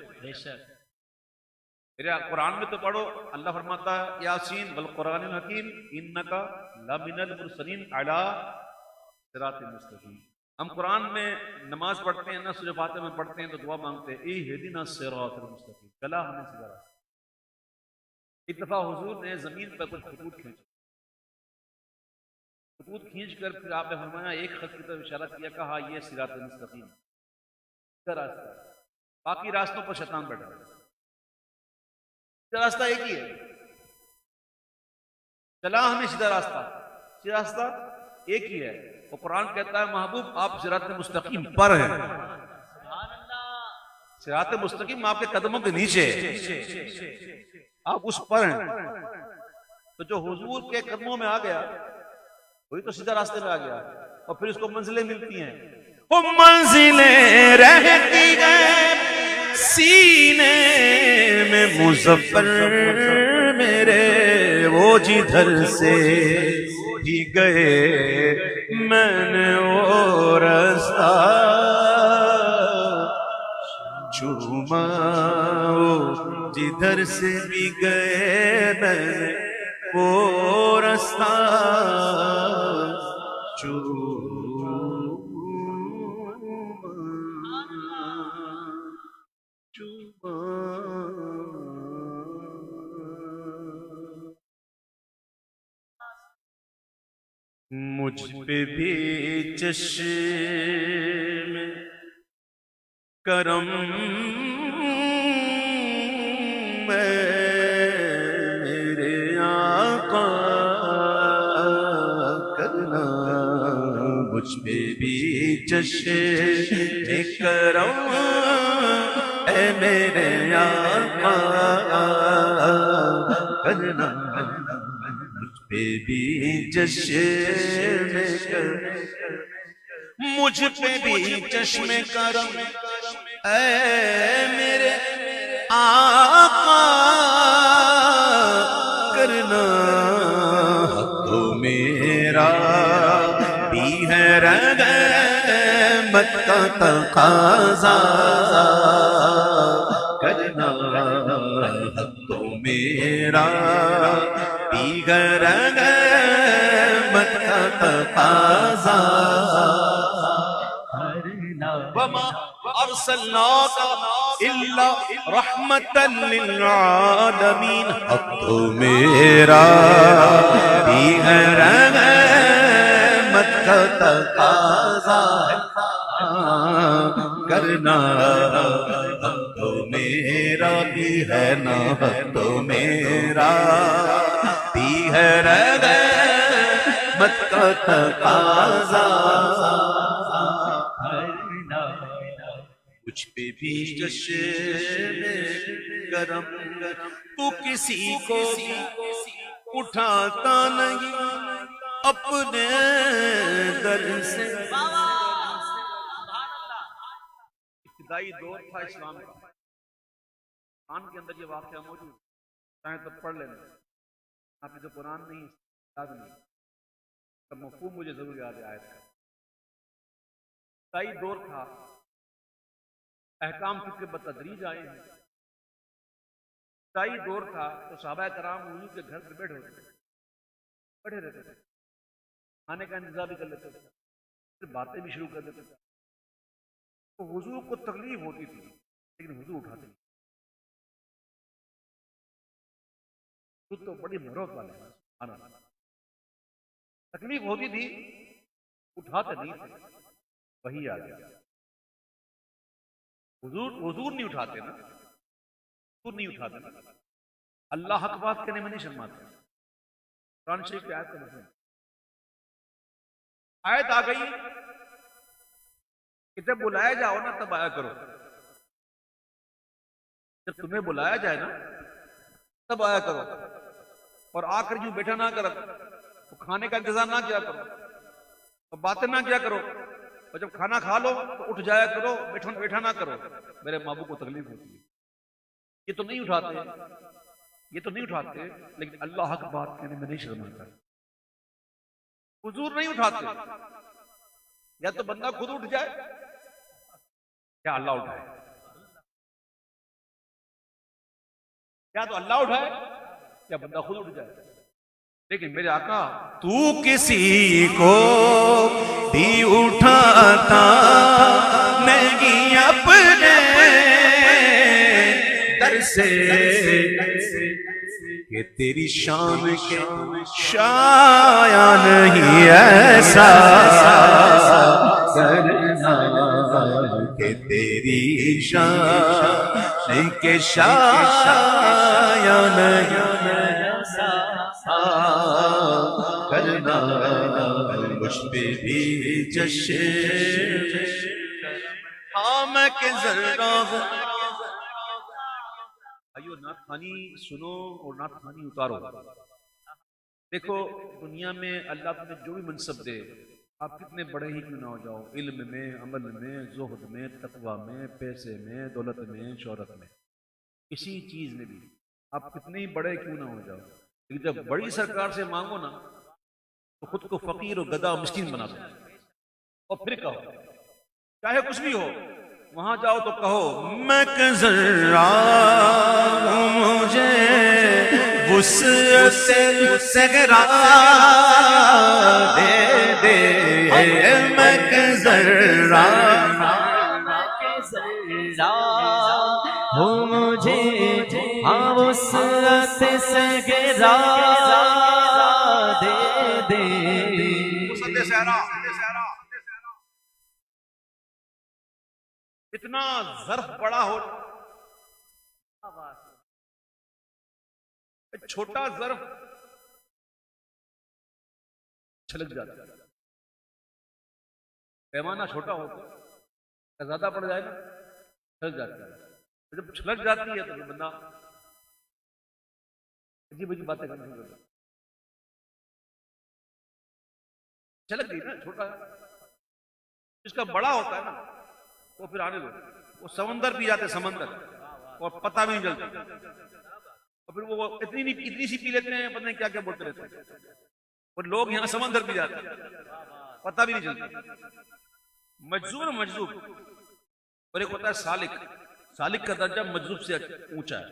قرآن میں تو پڑھو، اللہ فرماتا ہے یاسین والقرآن الحکیم انکا لمن المرسلین علی صراط مستقیم. ہم قرآن میں نماز پڑھتے ہیں نا، سورہ فاتحہ میں پڑھتے ہیں تو دعا مانگتے ہیں اہدنا الصراط المستقیم، چلا ہمیں سیدھا راستہ. ایک دفعہ حضور نے زمین پر کچھ خطوط کھینچ کر پھر آپ نے فرمایا ایک خط کی طرف اشارہ کیا، کہا یہ صراط المستقیم سیدھا راستہ. باقی راستوں پر شیطان بیٹھا ہے. راستہ ایک ہی ہے، چلا ہمیں سیدھا راستہ ایک ہی ہے. اور قرآن کہتا ہے محبوب آپ صراط مستقیم پر ہیں. صراط مستقیم آپ کے قدموں کے نیچے ہے، آپ اس پر ہیں. تو جو حضور کے قدموں میں آ گیا وہی تو سیدھا راستے میں آ گیا، اور پھر اس کو منزلیں ملتی ہیں. وہ منزلیں رہتی گئے سینے میں مظفر میرے، وہ جدھر سے بھی گئے میں نے وہ رستہ چوما، وہ جدھر سے بھی گئے میں نے وہ رستہ مجھ پہ بھی چشم کرم میرے آقا کرنا، مجھ پہ بھی چشم کرم اے میرے آقا کرنا، پہ بھی چشم کرم، مجھ پہ بھی چشم کرم اے میرے آقا کرنا، تو میرا بھی ہے رحمت کا تقاضا کرنا، تو میرا دیگر رحمت کا تقاضا وما ارسلناک الا رحمتا للعالمین، تو میرا دیگر رحمت کا تقاضا کرنا، تو میرا بھی ہے نا، تو میرا ہے رحمت کا تقاضا، کچھ پہ بھی جشن کرم، تو کسی کو بھی اٹھاتا نہیں اپنے در سے۔ ابتدائی دور تھا اسلام کا، قرآن کے اندر یہ واقعہ موجود، چاہے تو پڑھ لینا، آپ نے تو قرآن نہیں یاد نہیں، تب مفہوم مجھے ضرور یاد آیا تھا۔ ابتدائی دور تھا، احکام چونکہ بتدریج آئے ہیں، ابتدائی دور تھا تو صحابہ کرام حضور کے گھر پہ بیٹھے رہتے تھے، کھانے کا انتظار بھی کر لیتے تھے، پھر باتیں بھی شروع کر دیتے تھے۔ تو حضور کو تکلیف ہوتی تھی لیکن حضور اٹھاتے نہیں، حضور تو بڑی مہارت والے ہیں، تکلیف ہوتی تھی اٹھاتے نہیں تھے، وہی آ گیا۔ حضور نہیں اٹھاتے نا، حضور نہیں اٹھاتے نا، اللہ حق بات کرنے میں نہیں شرماتے۔ قرآن شریف کی آیت کا مفہوم، آیت آ گئی کہ جب بلایا جاؤ نا تب آیا کرو، جب تمہیں بلایا جائے نا تب آیا کرو، اور آ کر یوں بیٹھا نہ کرو، کھانے کا انتظار نہ کیا کرو، اور باتیں نہ کیا کرو، اور جب کھانا کھا لو تو اٹھ جایا کرو، بیٹھا نہ کرو، میرے محبوب کو تکلیف ہوتی ہے۔ یہ تو نہیں اٹھاتے، لیکن اللہ حق بات کہنے میں نہیں شرماتا۔ حضور نہیں اٹھاتے، یا تو بندہ خود اٹھ جائے یا اللہ اٹھائے، یا تو اللہ اٹھائے یا بندہ خود اٹھ جائے۔ لیکن میرے آقا تو کسی کو بھی اٹھاتا نہیں اپنے در سے، کہ تیری شان کے شایا نہیں ایسا کرنا، کہ تیری شان کے شایا نہیں ایسا کرنا، مجھ پہ بھی جشن ہاں میں کہ ذرا ہوں۔ آئیو نعت خوانی سنو اور نعت خوانی اتارو۔ دیکھو دنیا میں اللہ تمہیں جو بھی منصب دے، آپ کتنے بڑے ہی کیوں نہ ہو جاؤ، علم میں، عمل میں، زہد میں، تقوی میں، پیسے میں، دولت میں، شہرت میں، کسی چیز میں بھی آپ کتنے ہی بڑے کیوں نہ ہو جاؤ، لیکن جب بڑی سرکار سے مانگو نا تو خود کو فقیر و گدھا و مسکین بنا دو، اور پھر کہو چاہے کچھ بھی ہو، وہاں جاؤ تو کہو میں ذرا مجھے وسعت سے گرا دے دے، میں ذرا ہو مجھے ہاں وسعت سے گرا دے دے۔ اتنا ظرف بڑا ہو، چھوٹا ظرف چھلک جاتا ہے، پیمانہ چھوٹا ہو تو زیادہ پڑ جائے گا چھلک جاتا ہے، جب چھلک جاتی ہے تو بندہ عجیب عجیب باتیں کرنا شروع کرتا ہے۔ چھلک گئی نا، چھوٹا جس کا بڑا ہوتا ہے نا وہ پھر آنے دو، وہ سمندر پی جاتے سمندر، اور پتہ بھی نہیں چلتا، اور پھر وہ اتنی سی پی لیتے ہیں، پتہ نہیں کیا کیا بولتے رہتے ہیں، اور لوگ یہاں سمندر پی جاتے ہیں، پتہ بھی نہیں چلتا۔ مجذوب اور ایک ہوتا ہے سالک کا درجہ مجذوب سے اونچا ہے۔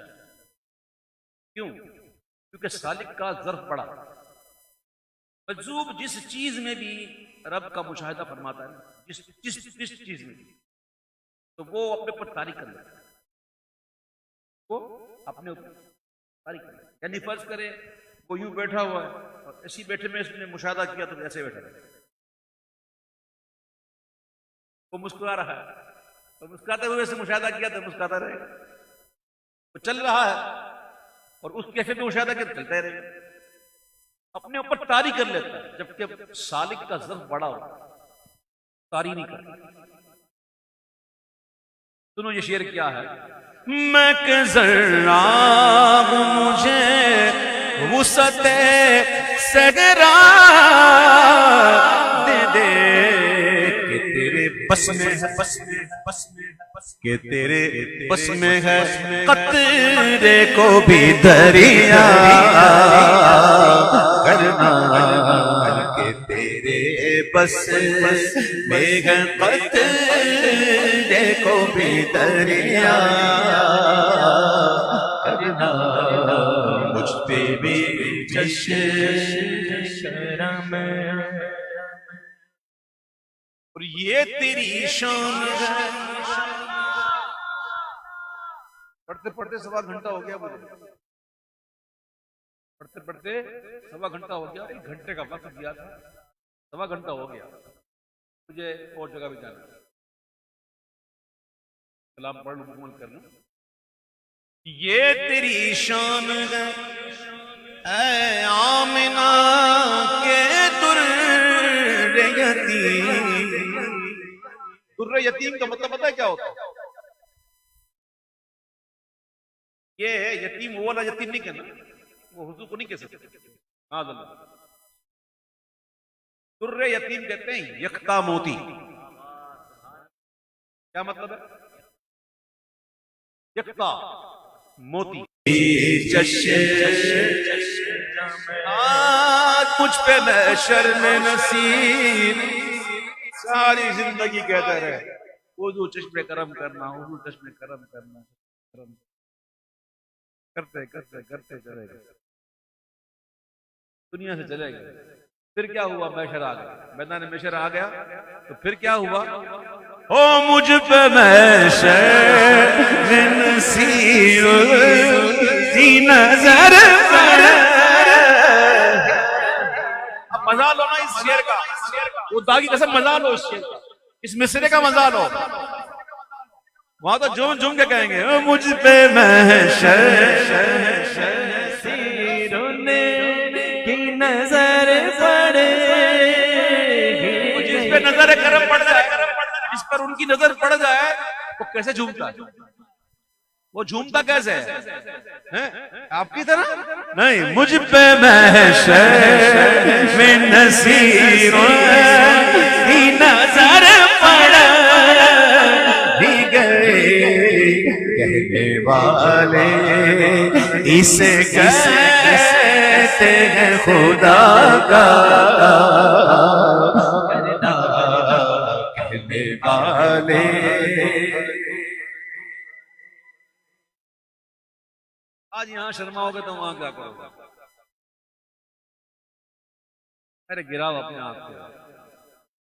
کیوں؟ کیونکہ سالک کا ظرف بڑا، مجذوب جس چیز میں بھی رب کا مشاہدہ فرماتا ہے، جس چیز میں بھی، تو وہ اپنے اوپر طاری کر لیتا ہے، وہ اپنے اوپر طاری کر لیتا ہے۔ یعنی فرض کرے وہ یوں بیٹھا ہوا ہے اور ایسی بیٹھے میں اس نے مشاہدہ کیا تو ایسے بیٹھا رہے، وہ مسکرا رہا ہے اور مسکراتے ہوئے سے مشاہدہ کیا تو مسکراتا رہے گا، وہ چل رہا ہے اور اس کیفے میں مشاہدہ کیا تو چلتا ہی رہے گا۔ اپنے اوپر طاری کر لیتا ہے، جبکہ سالک کا ظرف بڑا ہوتا ہے، طاری نہیں کرتا۔ سنو یہ شعر کیا ہے، میں کہ ذرہ مجھے وسعت صحرا دے دے کہ تیرے بس میں ہے، کہ تیرے بس میں ہے قطرے کو بھی دریا کرنا، کہ تیرے بس میں ہے قطرے کو بھی دریا کرنا، مجھ پہ بھی شرم، اور یہ تیری شان ہے۔ پڑھتے پڑھتے سوا گھنٹہ ہو گیا مجھے، پڑھتے پڑھتے سوا گھنٹہ ہو گیا، 1 گھنٹے کا وقت دیا تھا، سوا گھنٹہ ہو گیا، مجھے اور جگہ بھی جانا ہے، کلام پڑھ لوں مکمل کر لوں۔ یہ تیری شان ہے اے آمنہ کے در یتیم۔ در یتیم کا مطلب پتہ ہے کیا ہوتا ہے؟ یہ یتیم وہ والا یتیم نہیں کہنا، وہ حضور کو نہیں کہہ سکتے، معاذ اللہ۔ در یتیم کہتے ہیں یکتا موتی۔ کیا مطلب ہے؟ یکتا موتی۔ آج مجھ پہ محشر میں نصیب، ساری زندگی کہتا رہے حضور چشم کرم کرنا، حضور چشم کرم کرنا، کرم کرتے کرتے کرتے چلے گئے، دنیا سے چلے گئے۔ پھر کیا ہوا؟ محشر آ گیا، میدان محشر آ گیا تو پھر کیا ہوا؟ او مجھ پہ محشر میں نصیب کی نظر پڑے۔ اب مزہ لو نا اس شعر کا، وہ خدا کی قسم مزہ لو اس شعر کا، اس مصرے کا مزہ لو۔ وہاں تو جھوم جھوم کے کہیں گے او مجھ پہ محشر کی نظر پڑے، جس پہ نظر کرم پڑ جائے، جس پر ان کی نظر پڑ جائے وہ کیسے جھومتا ہے؟ وہ جھومتا کیسے ہے؟ آپ کی طرح نہیں۔ مجھ پہ محشر میں نصیب کی نظر پڑ بھی گئے، کہنے والے اسے کہتے ہیں خدا کا کہنے والے۔ آج یہاں شرماؤ گے تو وہاں کیا کرو گے؟ ارے گراؤ اپنے آپ کو،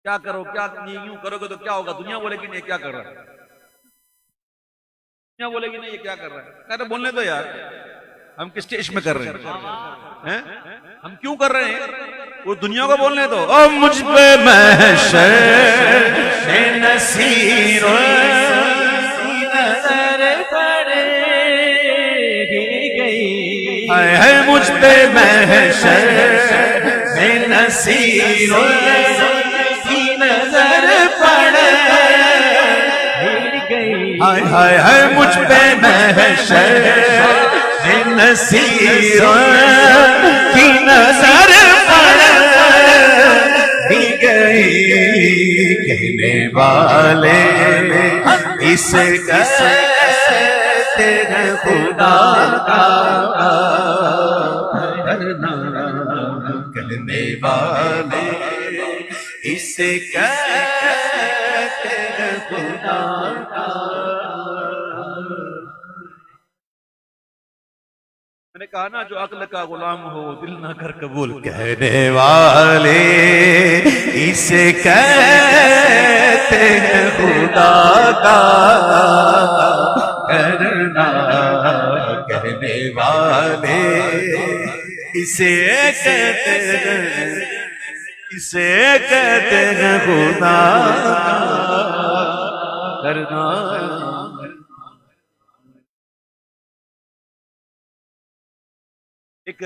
کیا کرو، کیا یوں کرو گے تو کیا ہوگا؟ دنیا بولے گی نہیں یہ کیا کر رہا ہے، دنیا بولے گی نہیں یہ کیا کر رہا ہے۔ ارے بولنے دو یار، ہم کس اسٹیج میں کر رہے ہیں، ہم کیوں کر رہے ہیں؟ وہ دنیا کو بولنے دو۔ او مجھ پہ محشر میں نصیب کی نظر پڑے گئی، ہے مجھ پہ محشر میں نصیب کی نظر پڑے گئی، ہائے ہائے مجھ پہ محشر میں نصیب کی نظر پڑ گئی، کہنے والے اسے کہتے ہیں خدا کا کرنا، کہنے والے اسے کہتے ہیں خدا کا۔ میں نے کہا نا جو عقل کا غلام ہو دل نہ کر قبول، کہنے والے اسے کہتے ہیں خدا کا کرنا، کہنے والے اسے کہتے ہیں، اسے کہتے ہیں خدا کرنا۔ ایک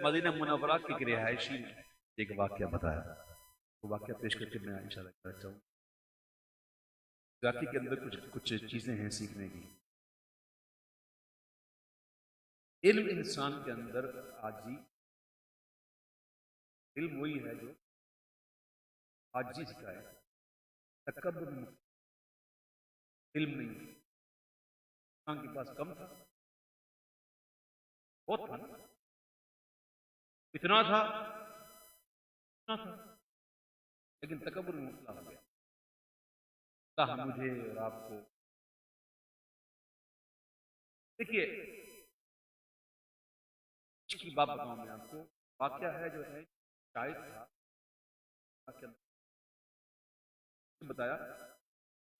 مدینہ منورہ کی رہائشی نے ایک واقعہ بتایا، وہ واقعہ پیش کر کے میں انشاءاللہ کرنا چاہوں گا۔ واقعے کے اندر کچھ چیزیں ہیں سیکھنے کی۔ علم انسان کے اندر عاجزی، علم وہی ہے جو عاجزی سکھائے، تکبر نہیں، علم نہیں۔ انسان کے پاس کم تھا، بہت تھا، اتنا تھا لیکن تکبر میں مبتلا ہو گیا۔ اللہ مجھے اور آپ کو، دیکھیے اس کی بات بتاؤں میں آپ کو، واقعہ ہے جو ہے شاید تھا بتایا،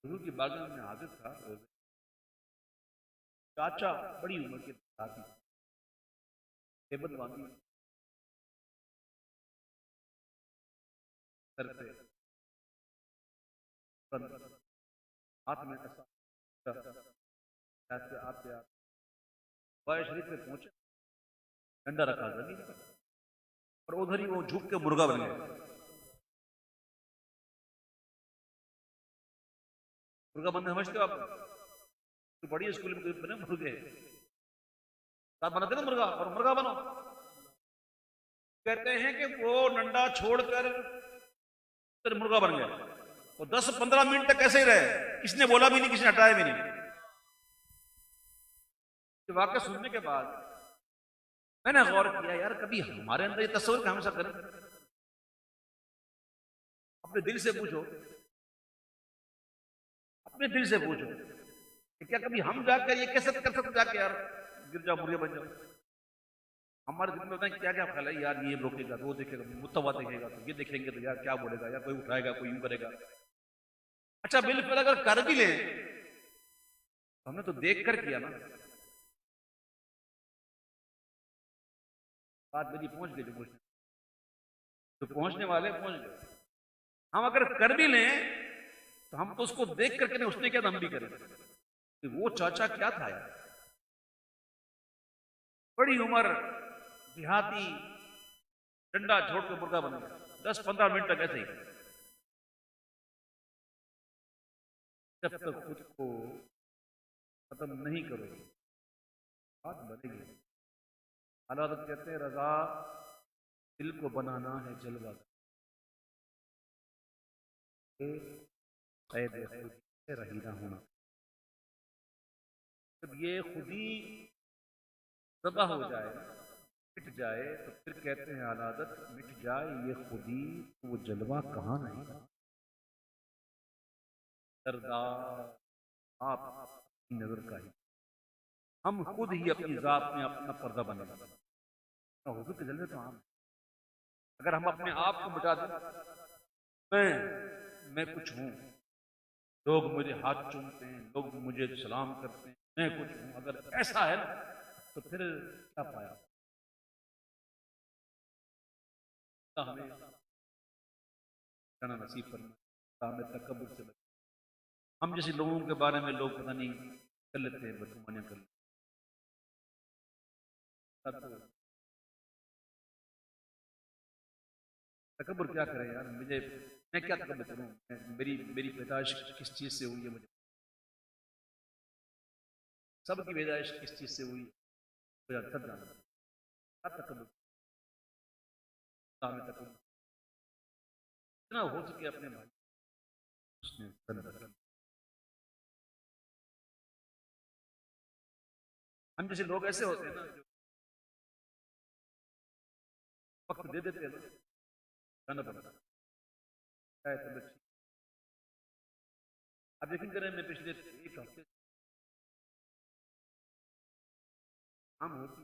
حضور کی بارگاہ میں حاضر تھا، چاچا بڑی عمر کے ساتھی ہیبت باندھی سر پہ ہاتھ میں ایسا آتے بائے شریف پہ پہنچے، ڈنڈا رکھا زمین پر اور ادھر ہی وہ جھک کے مرغا بن گیا۔ مرغا بننے سمجھتے ہو آپ؟ بڑی اسکول میں بنے مرغے ساتھ بناتے نا مرغا، اور مرغا بنو، کہتے ہیں کہ وہ ڈنڈا چھوڑ کر مرغا بن گیا۔ وہ 10-15 منٹ تک ایسے ہی رہے، کسی نے بولا بھی نہیں، کسی نے ہٹایا بھی نہیں۔ یہ واقعہ سننے کے بعد میں نے غور کیا، یار کبھی ہمارے اندر یہ تصور کہ ہم ایسا کریں؟ اپنے دل سے پوچھو، اپنے دل سے پوچھو کہ کیا کبھی ہم جا کر یہ کیسے کر سکتے جا کے یار گر جاؤ مرغے بن جاؤ؟ ہمارے دل میں ہوتا ہے کیا کیا خیال ہے، یار یہ روکے گا تو وہ دیکھے گا، متوا دیکھے گا تو یہ دیکھیں گے تو یار کیا بولے گا، یار کوئی اٹھائے گا، کوئی یوں کرے گا۔ اچھا بالکل اگر کر بھی لیں تو ہم نے تو دیکھ کر کیا نا۔ بات میری پہنچ گئی، جو پہنچنے والے پہنچ گئے۔ ہم اگر کر بھی لیں تو ہم تو اس کو دیکھ کر کے نہیں، اس نے کیا تو ہم بھی کریں کہ وہ چاچا کیا تھا یار، بڑی عمر، دیہاتی، ڈنڈا چھوڑ کے مرغا بن گیا، 10-15 منٹ تک ایسے ہی۔ جب تک خود کو ختم نہیں کرو گے بات بنے گی۔ حضرت کہتے ہیں رضا دل کو بنانا ہے جلوہ، قید خود سے رہی نہ ہونا۔ جب یہ خودی ذبح ہو جائے، مٹ جائے، تو پھر کہتے ہیں عادت مٹ جائے یہ خودی، وہ جلوہ کہاں نہیں رہا۔ سردار آپ کی نظر کا ہی، ہم خود ہی اپنی ذات میں اپنا پردہ بنے گا۔ حضور کے جلوے تو عام ہے، اگر ہم اپنے آپ کو مٹا دیں، میں کچھ ہوں، لوگ مجھے ہاتھ چومتے ہیں، لوگ مجھے سلام کرتے ہیں، میں کچھ ہوں، اگر ایسا ہے نا تو پھر کیا پایا؟ ہمیں جانا نصیب کرنا، ہمیں تکبر سے بچنا۔ ہم جیسے لوگوں کے بارے میں لوگ پتہ نہیں کر لیتے ہیں، بدگمانیاں کر لیتے ہیں۔ تکبر کیا کرے یار، میں کیا تکبر کروں؟ میری پیدائش کس چیز سے ہوئی ہے؟ مجھے سب کی پیدائش کس چیز سے ہوئی ہے؟ سب جانا تکبر، اتنا ہو سکے اپنے بھائی ہم جیسے لوگ ایسے ہوتے ہیں نا جو وقت دے دیتے ہیں، جانا پڑتا ہے۔ اب یقین کریں میں پچھلے 1 ہفتے کام ہوتی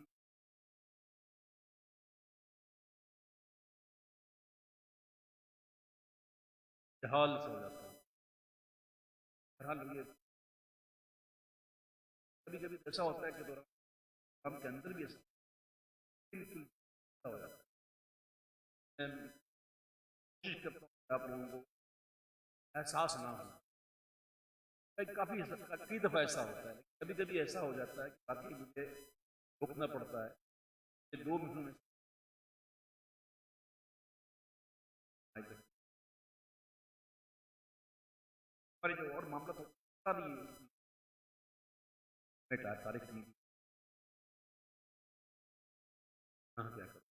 حال سے ہو جاتا ہے۔ کبھی کبھی ایسا ہوتا ہے کہ دوران کام کے اندر بھی ایسا بالکل ہو جاتا ہے۔ میں کوشش کرتا ہوں آپ لوگوں کو احساس نہ ہو، کئی دفعہ ایسا ہوتا ہے، کبھی کبھی ایسا ہو جاتا ہے کہ باقی مجھے رکنا پڑتا ہے، 2 مہینوں میں پر جو اور معاملہ تھا تاریخ نہیں کیا کریں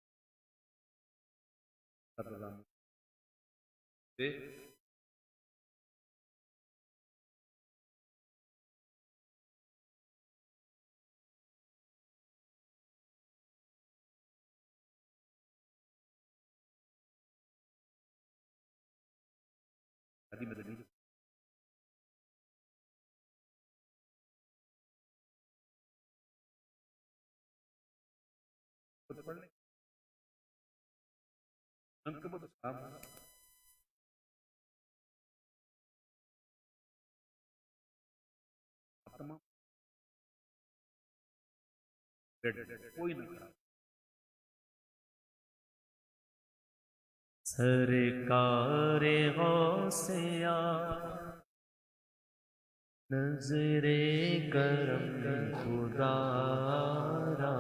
شادی میں نہیں پڑھ لیں تمام کوئی نہ کرا سرکار غوثیہ نظر کرم خدا را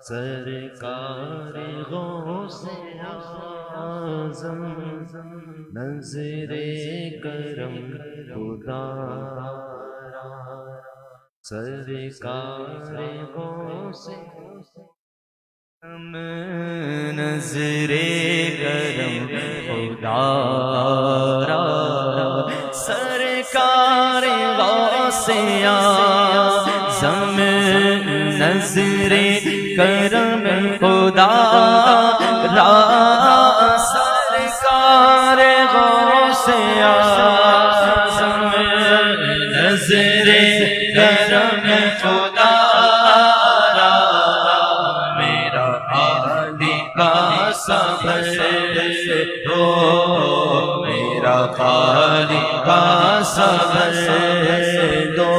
سرکار غوثیہ اعظم نظر کرم خدا را سرکار غوثیہ نظر کرم خدا را سرکار غوثیہ اعظم نظر کرم خدا را سرکار غوثیہ اعظم نظر کرم خدا صبر دو میرا خالق کا صبر دو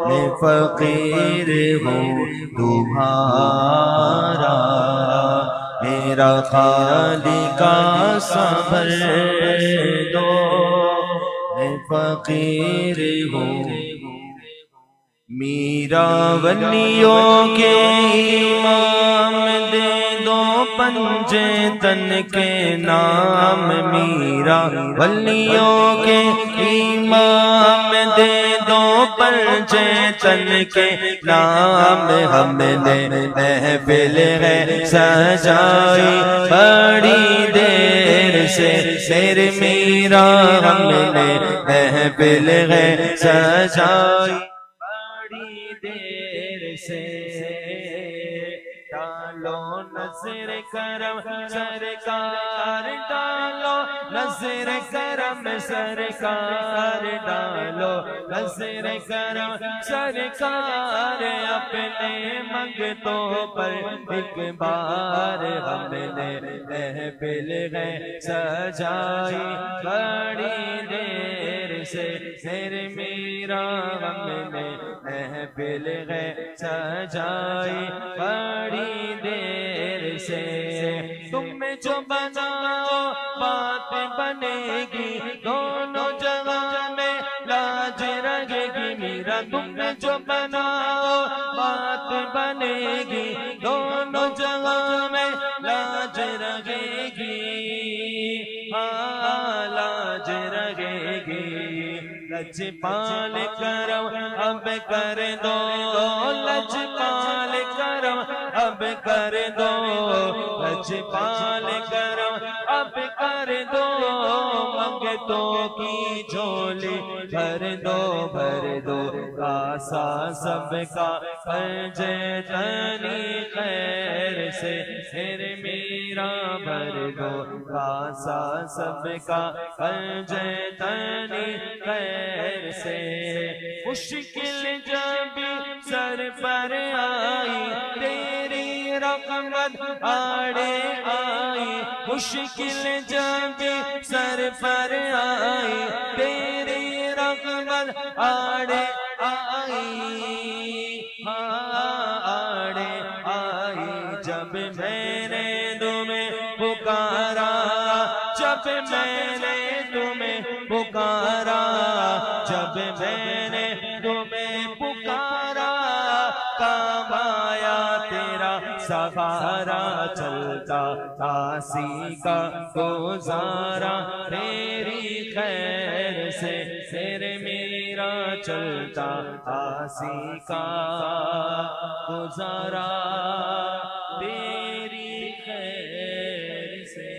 میں فقیر ہوں تمہارا میرا خالق کا صبر دو میں فقیر ہوں میرا ولیوں کے امام دے دو پنجے تن کے نام میرا ولیوں کے امام دے دو پنجے تن کے نام ہم نے محفل ہے سجائی بڑی دیر سے شیر میرا ہم نے محفل ہے سجائی ڈالو نظر کرم سرکار ڈالو نظر کرم سرکار ڈالو نظر کرم سرکار اپنے منگتوں پر ایک بار ہم نے محفل ہے سجائی بڑی دیر سے شیر میرا ہم نے محفل ہے سجائی بڑی دیر سے تم جو بناؤ بات بنے گی دونوں جگہ میں لاج رہے گی میرا تم جو بناؤ بات بنے گی دونوں جگہ میں لاج رہے گی ہاں لاج رہے گی لجپال کرم اب کر دو لجپال کرم اب کر دو لجپال کرم اب کر دو منگتوں کی جھولی بھر دو آسا سب کا پنجے تنی خیر سے شیر میرا بھر دو آسا سب کا پنجے تنی خیر سے مشکل جب سر پر آئی تیری رحمت آڑے آئی مشکل جب سر پر آئی تیری رحمت آڑے آئی آڑے آئی جب میں نے تمہیں پکارا جب میں نے تمہیں پکارا جب میں نے تمہیں پکارا کام آیا تیرا سہارا سہارا چلتا آسی کا گزارا تیری خیر سے تیرے میرا چلتا آسی کا گزارا تیری خیر سے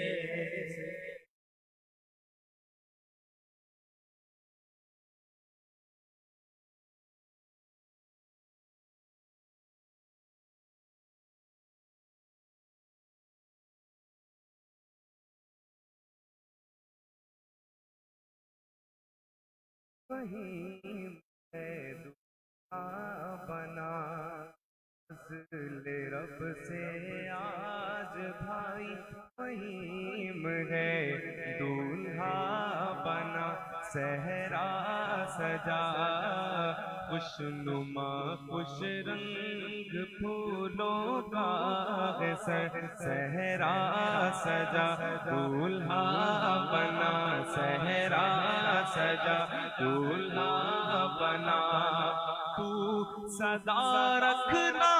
وہیں ہے دعا بنا فضل رب سے آج بھائی وہیں ہے دولہا بنا صحرا سجا خوش نما خوش رنگ پھولوں کا ہے صحرا سجا دولہا بنا صحرا سجا دولہا بنا تو صدا رکھنا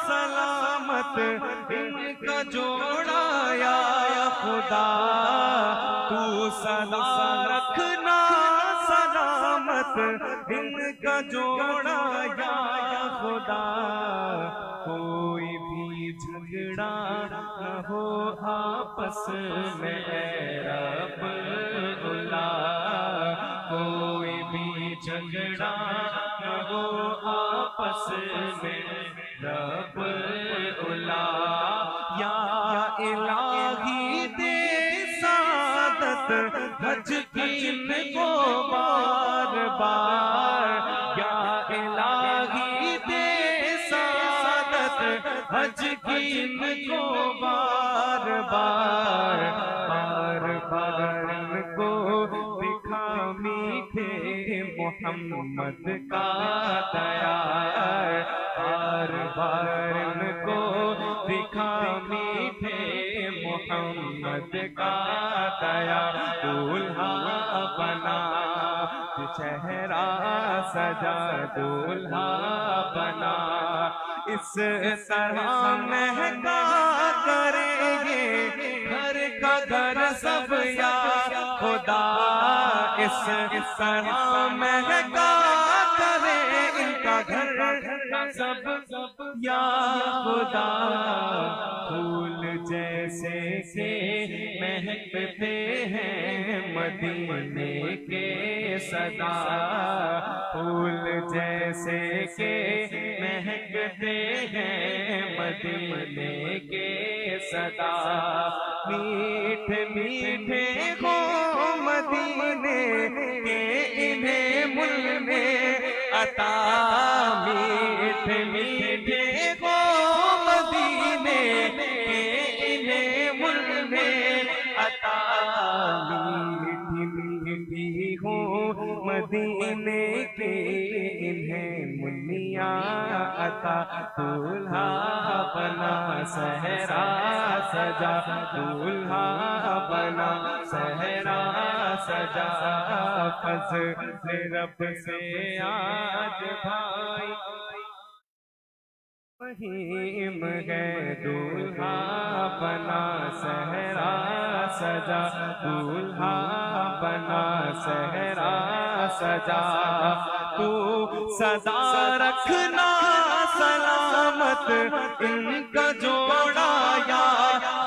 سلامت ان کا جوڑا یا خدا تو صدا رکھنا سلامت ان کا جوڑا یا خدا کوئی بھی جھگڑا نہ ہو آپس میں اے رب اللہ کوئی بھی جھگڑا نہ ہو آپس میں رب اللہ یا الہی دے سعادت حج کی ان کو بار بار یا الہی دے سعادت حج کی ان کو بار بار بار بار ان کو دکھا میٹھے محمد کا دیار بار بار ان کو دکھا میٹھے محمد کا دیار دولہا بنا چہرہ سجا دولہا بنا اس طرح مہنگا کریں گے گھر کا گھر سب یا خدا اس طرح مہنگا کریں ان کا گھر سب یا خدا پھول جیسے کہ مہکتے ہیں مدینے کے صدا پھول جیسے کہ مہکتے ہیں مدینے کے صدا میٹھے میٹھے ہو مدینے کے انہیں مل میں عطا میٹھے میٹھے ہو مدینے کے انہیں مل میں عطا میٹھی میٹھی ہو مدینے کے انہیں منیا عطا دولہا بنا صحرا سجا دولہا بنا صحرا سجا فضل رب سے آج بھائی وہیں ہے دولہا بنا صحرا سجا دولہا بنا صحرا سجا تو صدا رکھنا سلامت ان کا جوڑا یا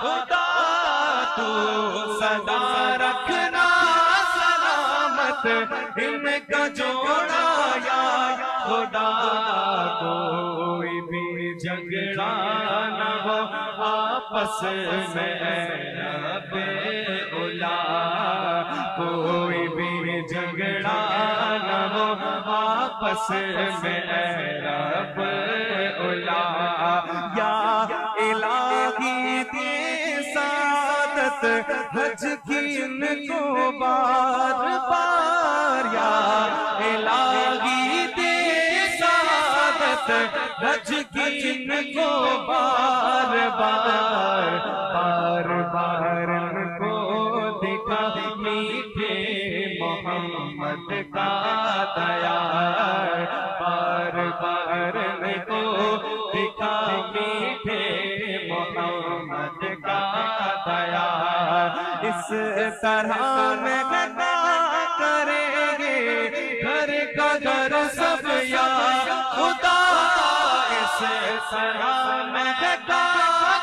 خدا تو صدا رکھنا سلامت ان کا جوڑا یا خدا کوئی بھی جھگڑا نہ ہو آپس میں رب اولا کوئی بھی جھگڑا نہ ہو آپس میں رب اولا یا الہی دے سعادت حج کی ان کو بار بار یا الہی دے سعادت حج کی ان کو بار بار بار بار ان کو دکھا میٹھے محمد کا دیار بار بار ان کو دکھا میٹھے محمد کا دیا اس طرح مہنگا کریں گے گھر کا گھر سب یا خدا اس طرح مہنگا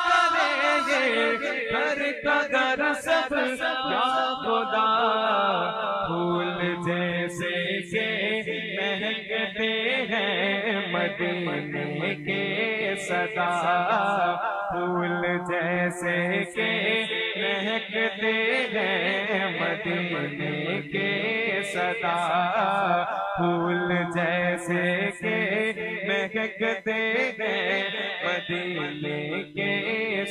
کریں گے گھر کا گھر سب یا خدا پھول جیسے کہ مہکتے ہیں مدینے کے صدا پھول جیسے کہ مہکتے ہیں مدینے کے صدا پھول جیسے کہ مہکتے ہیں مدینے کے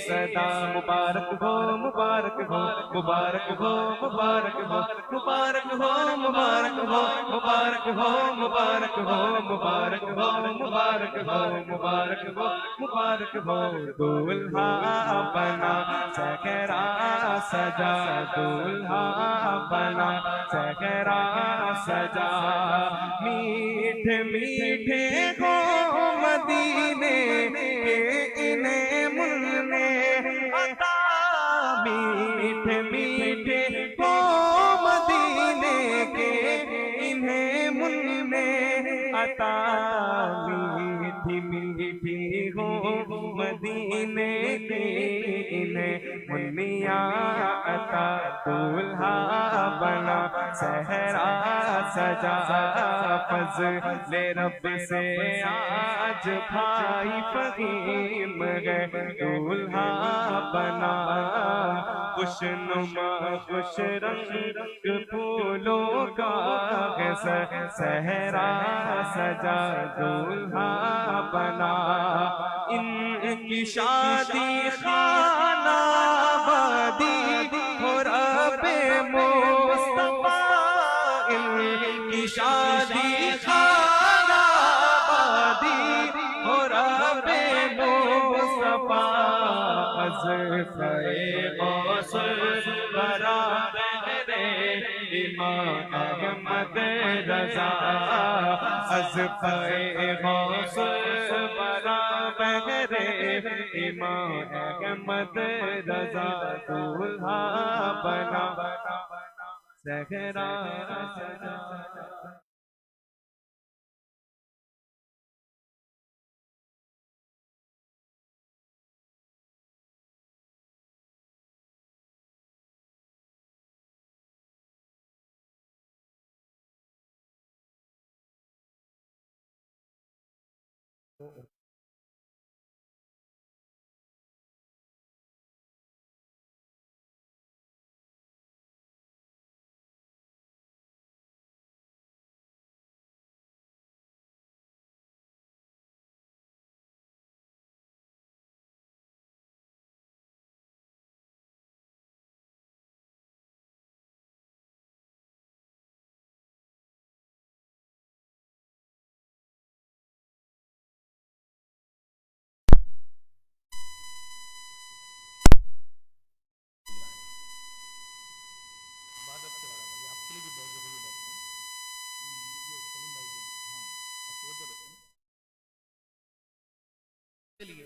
صدا مبارک ہو مبارک ہو مبارک ہو مبارک ہو مبارک ہو مبارک ہو مبارک ہو مبارک ہو مبارک ہو مبارک ہو مبارک ہو مبارک ہو دولہا بنا صحرا سجا دولہا بنا صحرا سجا میٹھے میٹھے ہو مدینے کے انہیں ملنے عطا میٹھے میٹھے ہو مدینے کے انہیں ملنے عطا میٹھی میٹھی ہو مدینے کی انہیں منیا عطا دولہا بنا صحرا سجا فضل رب سے آج بھائی فہیم ہے دولہا بنا خوش نما خوش رنگ پھولوں کا صحرا سجا دولہا بنا ان کی شادی خانہ آبادی ہو رب مصطفیٰ ان کی شادی خانہ آبادی ہو رب مصطفیٰ عزفِ غوث برابر امام احمد رضا عزفِ غوث برابر امام احمد رضا دولہا بنا صحرا سجا لیے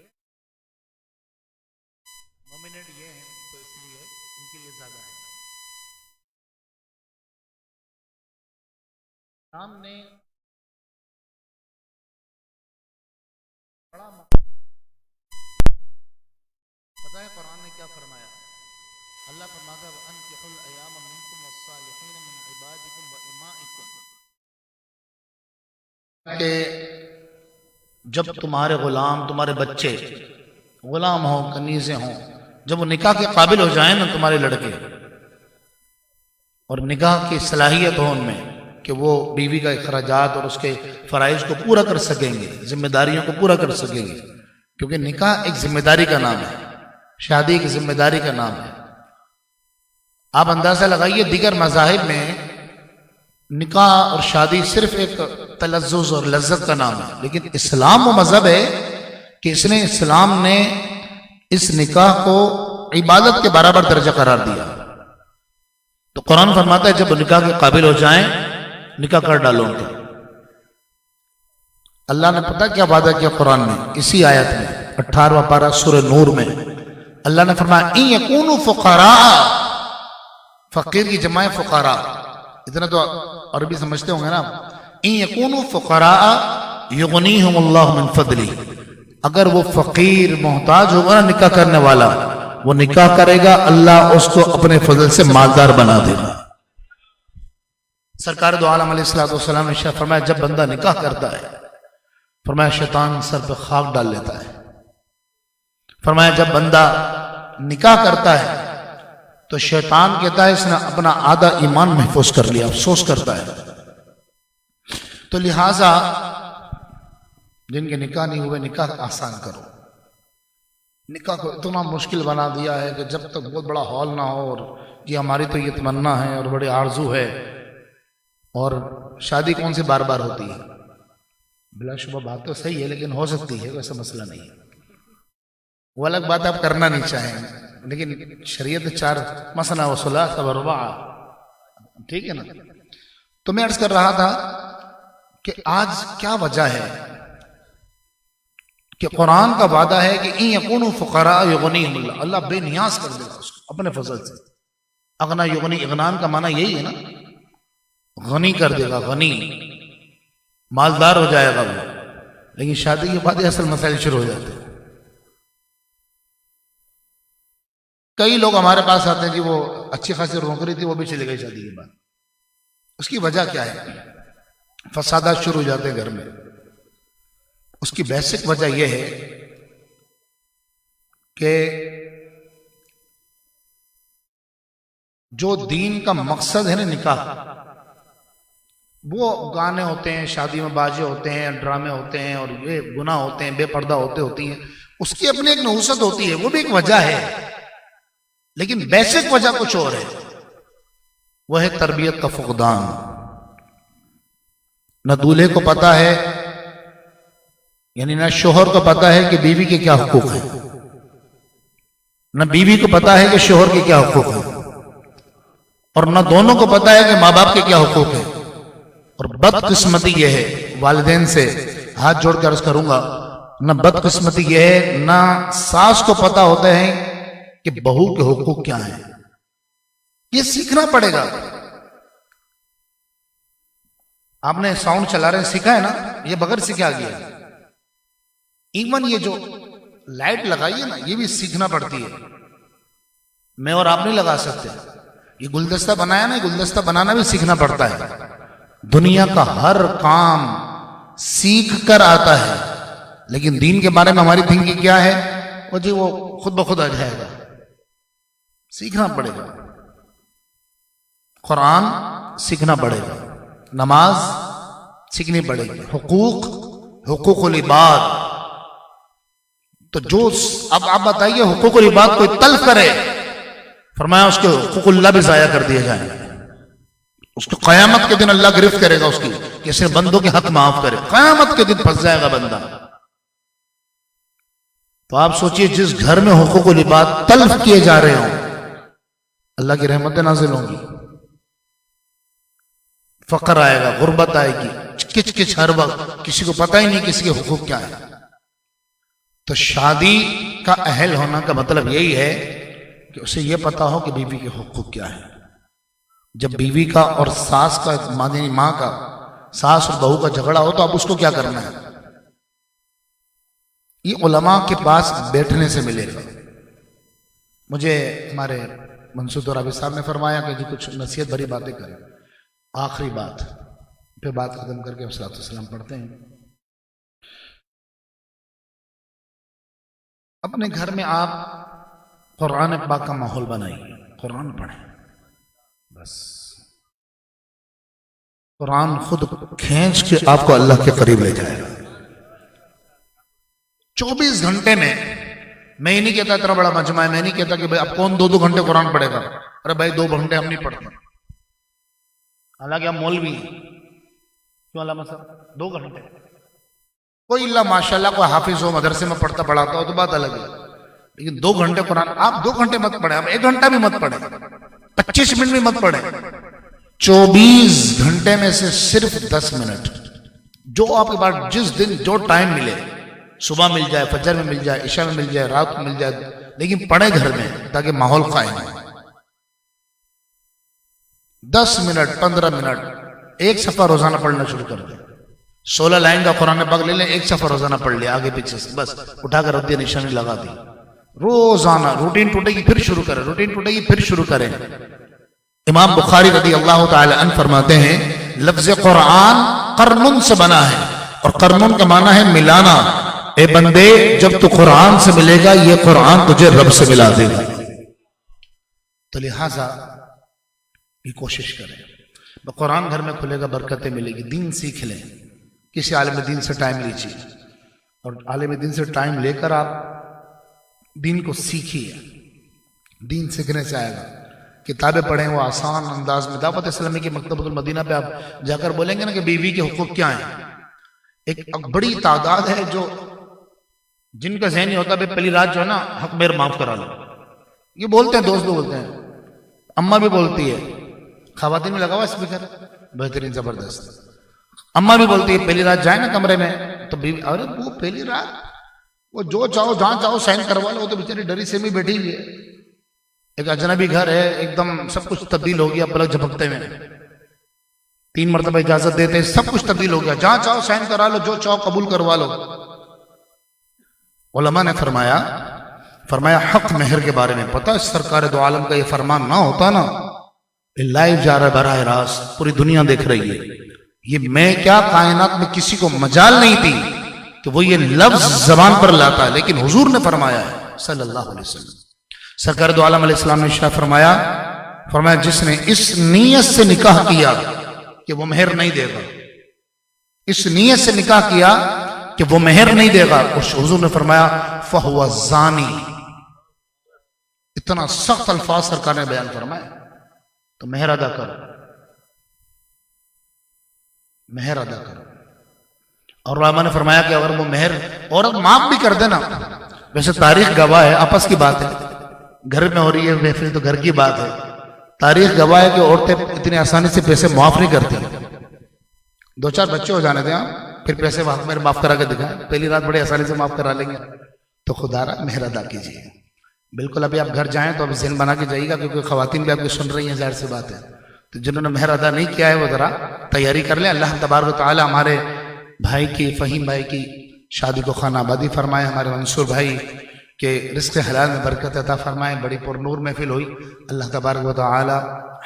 نومینیٹ یہ ہیں تو اس لیے ان کے لیے زیادہ ہے. رام نے بڑا پتہ ہے قرآن نے کیا فرمایا؟ اللہ فرماتا ہے وَأَنكِحُوا الْأَيَامَ مِنكُمْ وَالصَّالِحِينَ مِنْ عِبَادِكُمْ وَإِمَائِكُمْ کہ جب تمہارے غلام تمہارے بچے غلام ہوں کنیزیں ہوں جب وہ نکاح کے قابل ہو جائیں نا تمہارے لڑکے اور نکاح کی صلاحیت ہو ان میں کہ وہ بیوی کا اخراجات اور اس کے فرائض کو پورا کر سکیں گے ذمہ داریوں کو پورا کر سکیں گے کیونکہ نکاح ایک ذمہ داری کا نام ہے شادی ایک ذمہ داری کا نام ہے. آپ اندازہ لگائیے دیگر مذاہب میں نکاح اور شادی صرف ایک تلذذ اور لذت کا نام ہے لیکن اسلام وہ مذہب ہے کہ اسلام نے اس نکاح کو عبادت کے برابر درجہ قرار دیا. تو قرآن فرماتا ہے جب نکاح کے قابل ہو جائیں نکاح کر ڈالو ان کا. اللہ نے پتہ کیا وعدہ کیا قرآن میں اسی آیت میں 18واں پارہ سورہ نور میں اللہ نے فرمایا ان یکونوا فقراء، فقیر کی جمع ہے فقراء، اتنا تو عربی سمجھتے ہوں گے نا. ان یکونوا فقراء یغنیہم اللہ من فضلہ، اگر وہ فقیر محتاج ہوگا نا نکاح کرنے والا، وہ نکاح کرے گا اللہ اس کو اپنے فضل سے مالدار بنا دے گا. سرکار دو عالم علیہ السلام نے ارشاد فرمایا جب بندہ نکاح کرتا ہے، فرمایا شیطان سر پہ خاک ڈال لیتا ہے. فرمایا جب بندہ نکاح کرتا ہے تو شیطان کہتا ہے اس نے اپنا آدھا ایمان محفوظ کر لیا، افسوس کرتا ہے. تو لہٰذا جن کے نکاح نہیں ہوئے نکاح آسان کرو. نکاح کو اتنا مشکل بنا دیا ہے کہ جب تک بہت بڑا ہال نہ ہو اور یہ ہماری تو یہ تمنا ہے اور بڑی آرزو ہے. اور شادی کون سی بار بار ہوتی ہے؟ بلا شبہ بات تو صحیح ہے لیکن ہو سکتی ہے، کوئی مسئلہ نہیں ہے. وہ الگ بات آپ کرنا نہیں چاہیں لیکن شریعت 4 مثلا و ثلاث و رباع، ٹھیک ہے نا. تو میں عرض کر رہا تھا کہ آج کیا وجہ ہے کہ قرآن کا وعدہ ہے کہ ان یکونوا فقراء یغنیہم اللہ، اللہ بے نیاز کر دے گا اس کو اپنے فضل سے. اغنا یغنی، اغنان کا معنی یہی ہے نا، غنی کر دے گا، غنی مالدار ہو جائے گا وہ. لیکن شادی کے بعد اصل مسائل شروع ہو جاتے ہیں. کئی لوگ ہمارے پاس آتے ہیں جی وہ اچھی خاصی نوکری تھی وہ بھی چلے گئی شادی کے بعد. اس کی وجہ کیا ہے؟ فسادات شروع ہو جاتے ہیں گھر میں. اس کی بیسک وجہ یہ ہے کہ جو دین کا مقصد ہے نا نکاح، وہ گانے ہوتے ہیں، شادی میں باجے ہوتے ہیں، ڈرامے ہوتے ہیں اور یہ گناہ ہوتے ہیں، بے پردہ ہوتی ہیں. اس کی اپنی ایک نحوست ہوتی ہے، وہ بھی ایک وجہ ہے، لیکن بیسک وجہ کچھ اور ہے. وہ ہے تربیت کا فقدان. نہ دولہے کو پتا ہے، یعنی نہ شوہر کو پتا ہے کہ بیوی کے کیا حقوق ہیں، نہ بیوی کو پتا ہے کہ شوہر کے کیا حقوق ہیں، اور نہ دونوں کو پتا ہے کہ ماں باپ کے کیا حقوق ہیں. اور بدقسمتی یہ ہے، والدین سے ہاتھ جوڑ کر عرض کروں گا، نہ بدقسمتی یہ ہے نہ ساس کو پتا ہوتا ہے کہ بہو کے حقوق کیا ہیں. یہ سیکھنا پڑے گا. آپ نے ساؤنڈ چلا رہے ہیں، سیکھا ہے نا، یہ بغیر سیکھا گیا. ایون یہ جو لائٹ لگائی ہے نا یہ بھی سیکھنا پڑتی ہے. میں اور آپ نہیں لگا سکتے. یہ گلدستہ بنایا نا، گلدستہ بنانا بھی سیکھنا پڑتا ہے. دنیا کا ہر کام سیکھ کر آتا ہے، لیکن دین کے بارے میں ہماری تھنکنگ کیا ہے؟ وہ جی وہ خود بخود آ جائے گا. سیکھنا پڑے گا. قرآن سیکھنا پڑے گا، نماز سیکھنی پڑے گی، حقوق العباد. تو جو اب آپ بتائیے حقوق العباد کوئی تلف کرے، فرمایا اس کے حقوق اللہ بھی ضائع کر دیے جائیں گے. اس کو قیامت کے دن اللہ گرفت کرے گا اس کی کہ اسے بندوں کے حق معاف کرے. قیامت کے دن پھنس جائے گا بندہ. تو آپ سوچئے جس گھر میں حقوق العباد تلف کیے جا رہے ہوں، اللہ کی رحمتیں نازل ہوں گی. فقر آئے گا، غربت آئے گی، کچ کچ ہر وقت، کسی کو پتہ ہی نہیں کسی کے حقوق کیا ہے. تو شادی کا اہل ہونا کا مطلب یہی ہے کہ اسے یہ پتا ہو کہ بیوی کے حقوق کیا ہے. جب بیوی کا اور ساس کا، ماں کا، ساس اور بہو کا جھگڑا ہو تو اب اس کو کیا کرنا ہے؟ یہ علماء کے پاس بیٹھنے سے ملے گا. مجھے ہمارے منصور دورابی صاحب نے فرمایا کہ جی کچھ نصیحت بھری باتیں کریں. آخری بات پھر بات ختم کر کے صلاۃ والسلام پڑھتے ہیں. اپنے گھر میں آپ قرآن پاک کا ماحول بنائیے، قرآن پڑھیں. بس قرآن خود کھینچ کے آپ کو اللہ کے قریب لے جائے گا. 24 گھنٹے میں، میں ہی نہیں کہتا اتنا بڑا مجمع ہے، میں نہیں کہتا کہ بھائی اب کون 2 گھنٹے قرآن پڑھے گا. ارے بھائی 2 گھنٹے ہم نہیں پڑھتے، حالانکہ ہم مولوی ہیں. کیوں علامہ صاحب 2 گھنٹے؟ کوئی اللہ ماشاءاللہ کوئی حافظ ہو، مدرسے میں پڑھتا پڑھاتا ہو تو بات الگ ہے، لیکن 2 گھنٹے قرآن آپ 2 گھنٹے مت پڑھیں، آپ 1 گھنٹہ بھی مت پڑھیں، 25 منٹ بھی مت پڑھیں. 24 گھنٹے میں سے صرف 10 منٹ جو آپ کے پاس جس دن جو ٹائم ملے، صبح مل جائے، فجر میں مل جائے، عشاء میں مل جائے، رات کو مل جائے، لیکن پڑھیں گھر میں تاکہ ماحول قائم ہو. 10 منٹ 15 منٹ ایک صفحہ روزانہ پڑھنا شروع کر دیں. 16 لائن کا قرآن پاک لے لیں، ایک صفحہ روزانہ پڑھ لیا آگے پیچھے سے، بس اٹھا کر رد نشانی لگا دی. روزانہ روٹین ٹوٹے گی پھر شروع کریں، روٹین ٹوٹے گی پھر شروع کریں. امام بخاری رضی اللہ تعالی عنہ فرماتے ہیں لفظ قرآن قرن سے بنا ہے، اور قرن کا معنی ہے ملانا. اے بندے جب تو قرآن سے ملے گا یہ قرآن تجھے رب سے ملا دے گا. تو لہٰذا یہ کوشش کریں. قرآن گھر میں کھلے گا برکتیں ملے گی. دین سیکھ لیں، کسی عالم دین سے ٹائم لیجیے، اور عالم دین سے ٹائم لے کر آپ دین کو سیکھیے. دین سیکھنے سے آئے گا. کتابیں پڑھیں وہ آسان انداز میں. دعوت اسلامی کی مکتبۃ المدینہ پہ آپ جا کر بولیں گے نا کہ بیوی کے حقوق کیا ہیں، ایک بڑی تعداد ہے جو جن کا ذہن یہ ہوتا ہے پہلی رات جو ہے نا حق میر معاف کرا لو. یہ بولتے ہیں، دوست لوگ بولتے ہیں، اماں بھی بولتی ہے، خواتین میں لگا ہوا اسپیکر بہترین زبردست. اماں بھی بولتی ہے پہلی رات جائیں نا کمرے میں تو بیوی، ارے وہ پہلی رات وہ جو چاہو جہاں چاہو سائن کروا لو. وہ تو بیچاری ڈری سے بھی بیٹھی ہوئی ہے. ایک اجنبی گھر ہے، ایک دم سب کچھ تبدیل ہو گیا پلک جھپکتے میں. 3 مرتبہ اجازت دیتے، سب کچھ تبدیل ہو گیا. جہاں چاہو سائن کرا لو، جو چاہو قبول کروا لو. علماء نے فرمایا حق مہر کے بارے میں پتہ ہے سرکار دو عالم کا یہ فرمان نہ ہوتا نا، لائیو جا رہا ہے براہ راست پوری دنیا دیکھ رہی ہے. یہ میں کیا کائنات میں کسی کو مجال نہیں تھی کہ وہ یہ لفظ زبان پر لاتا ہے، لیکن حضور نے فرمایا ہے صلی اللہ علیہ وسلم. سرکار دو عالم علیہ السلام نے ارشاد فرمایا جس نے اس نیت سے نکاح کیا کہ وہ مہر نہیں دے گا، اس نیت سے نکاح کیا کہ وہ مہر نہیں دے گا، اس حضور نے فرمایا فہو زانی. اتنا سخت الفاظ سرکار نے بیان فرمایا. تو مہر ادا کرو، مہر ادا کرو. اور علماء نے فرمایا کہ اگر وہ مہر عورت معاف بھی کر دینا، ویسے تاریخ گواہ ہے، آپس کی بات ہے، گھر میں ہو رہی ہے محفل تو گھر کی بات ہے. تاریخ گواہ ہے کہ عورتیں اتنی آسانی سے پیسے معاف نہیں کرتی. 2-4 بچے ہو جانے دیں پھر پیسے میرے معاف کرا کے دکھائیں. پہلی رات بڑی آسانی سے معاف کرا لیں گے. تو خدا را مہر ادا کیجیے. بالکل ابھی آپ گھر جائیں تو اب ذہن بنا کے جائیے گا، کیونکہ خواتین بھی آپ کی سن رہی ہیں، ظاہر سی بات ہے. تو جنہوں نے مہر ادا نہیں کیا ہے وہ ذرا تیاری کر لیں. اللہ تبارک و تعالی ہمارے بھائی کی، فہیم بھائی کی شادی کو خانہ آبادی فرمائے. ہمارے منصور بھائی کہ رزق حلال میں برکت عطا فرمائے. بڑی پر نور محفل ہوئی. اللہ تبارک و تعالی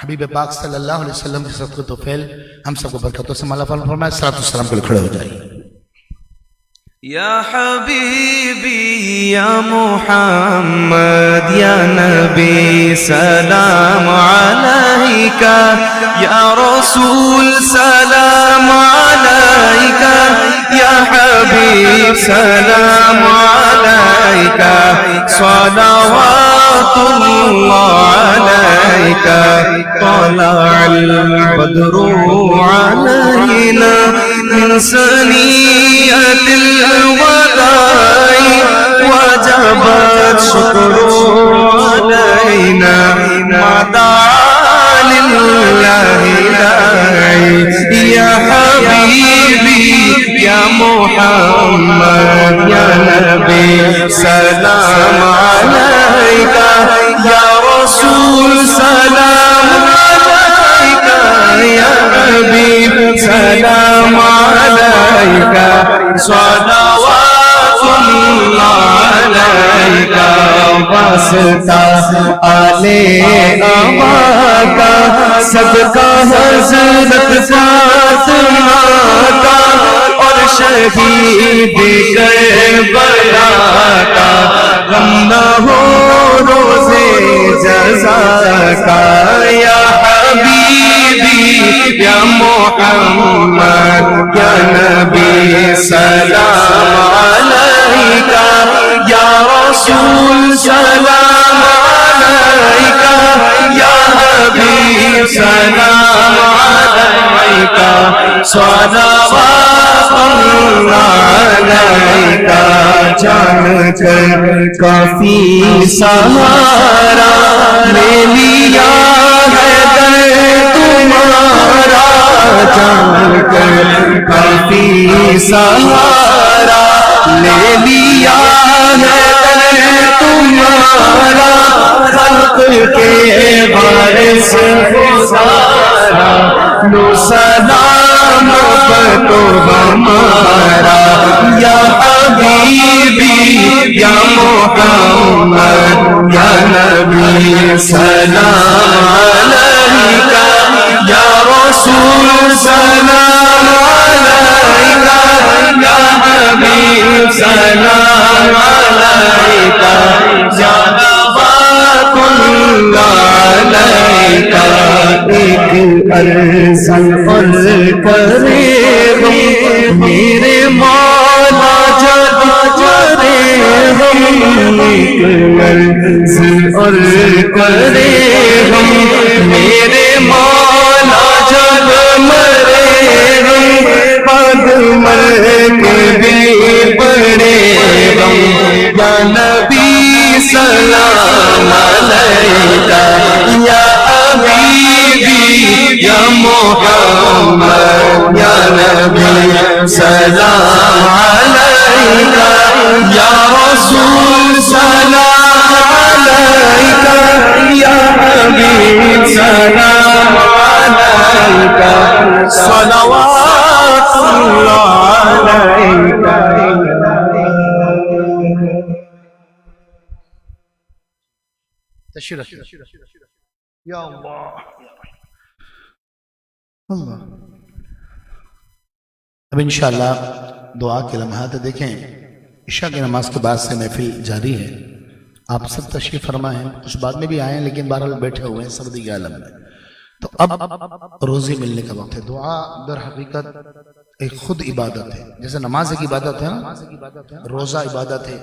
حبیب پاک صلی اللہ علیہ وسلم کی صدقۃ و فعل ہم سب کو برکتوں سے مالا مال فرمائے. صلاۃ والسلام کے لیے کھڑے ہو جائیے. یا حبیبی یا محمد یا نبی سلام علیکہ، یا رسول سلام علیکہ، یا حبیب سلام علیکہ، صلوات اللہ علیکہ. طلع البدر علینا من ثنیۃ الوداع وجب الشکر علینا ما دعا للہ داعی. یا حبیبی یا محمد یا نبی سلام علیکہ، یا رسول سلام علیکہ، یا حبیب سلام علیکہ، صلوات اللہ علیکہ. واسطہ آل آبا کا، صدقہ حضرت فاطمہ کا، اور شہید کربلا کا، غم نہ ہو روزے جزا کا. یا حبیبی یا محمد یا نبی سلام علیکہ، یا رسول سلام علیکہ، یا حبیب سلام علیکہ، صلوات اللہ علیکہ. جان کر کافی سہارا لے لیا ہے در تمہارا، جان کر کافی سہارا لے لیا ہے در تمہارا. سلام تو ہمارا یا حبیبی یا محمد یا نبی سلام علیکہ یا رسول سلام علیکہ یا حبیب سلام علیکہ یا نبات اللہ علیکہ ایک عرض کرے میرے مولا جب کرے ایک عرض کرے میرے مولا جب مرے پگ مر کے بھی پڑے یا نبی سلام علیکہ یا حبیبی یا محمد یا نبی سلام علیکہ یا رسول سلام علیکہ یا حبیب سلام علیکہ صلوات اللہ علیکہ تشریف یا اللہ اللہ. اب انشاءاللہ دعا کے لمحات دیکھیں. عشاء کی نماز کے بعد سے محفل جاری ہے. آپ سب تشریف فرما ہیں, کچھ بعد میں بھی آئے ہیں لیکن بہرحال بیٹھے ہوئے ہیں سردی کے عالم میں. تو اب روزی ملنے کا وقت ہے. دعا در حقیقت ایک خود عبادت ہے. جیسے نماز ایک عبادت ہے نا, روزہ عبادت ہے,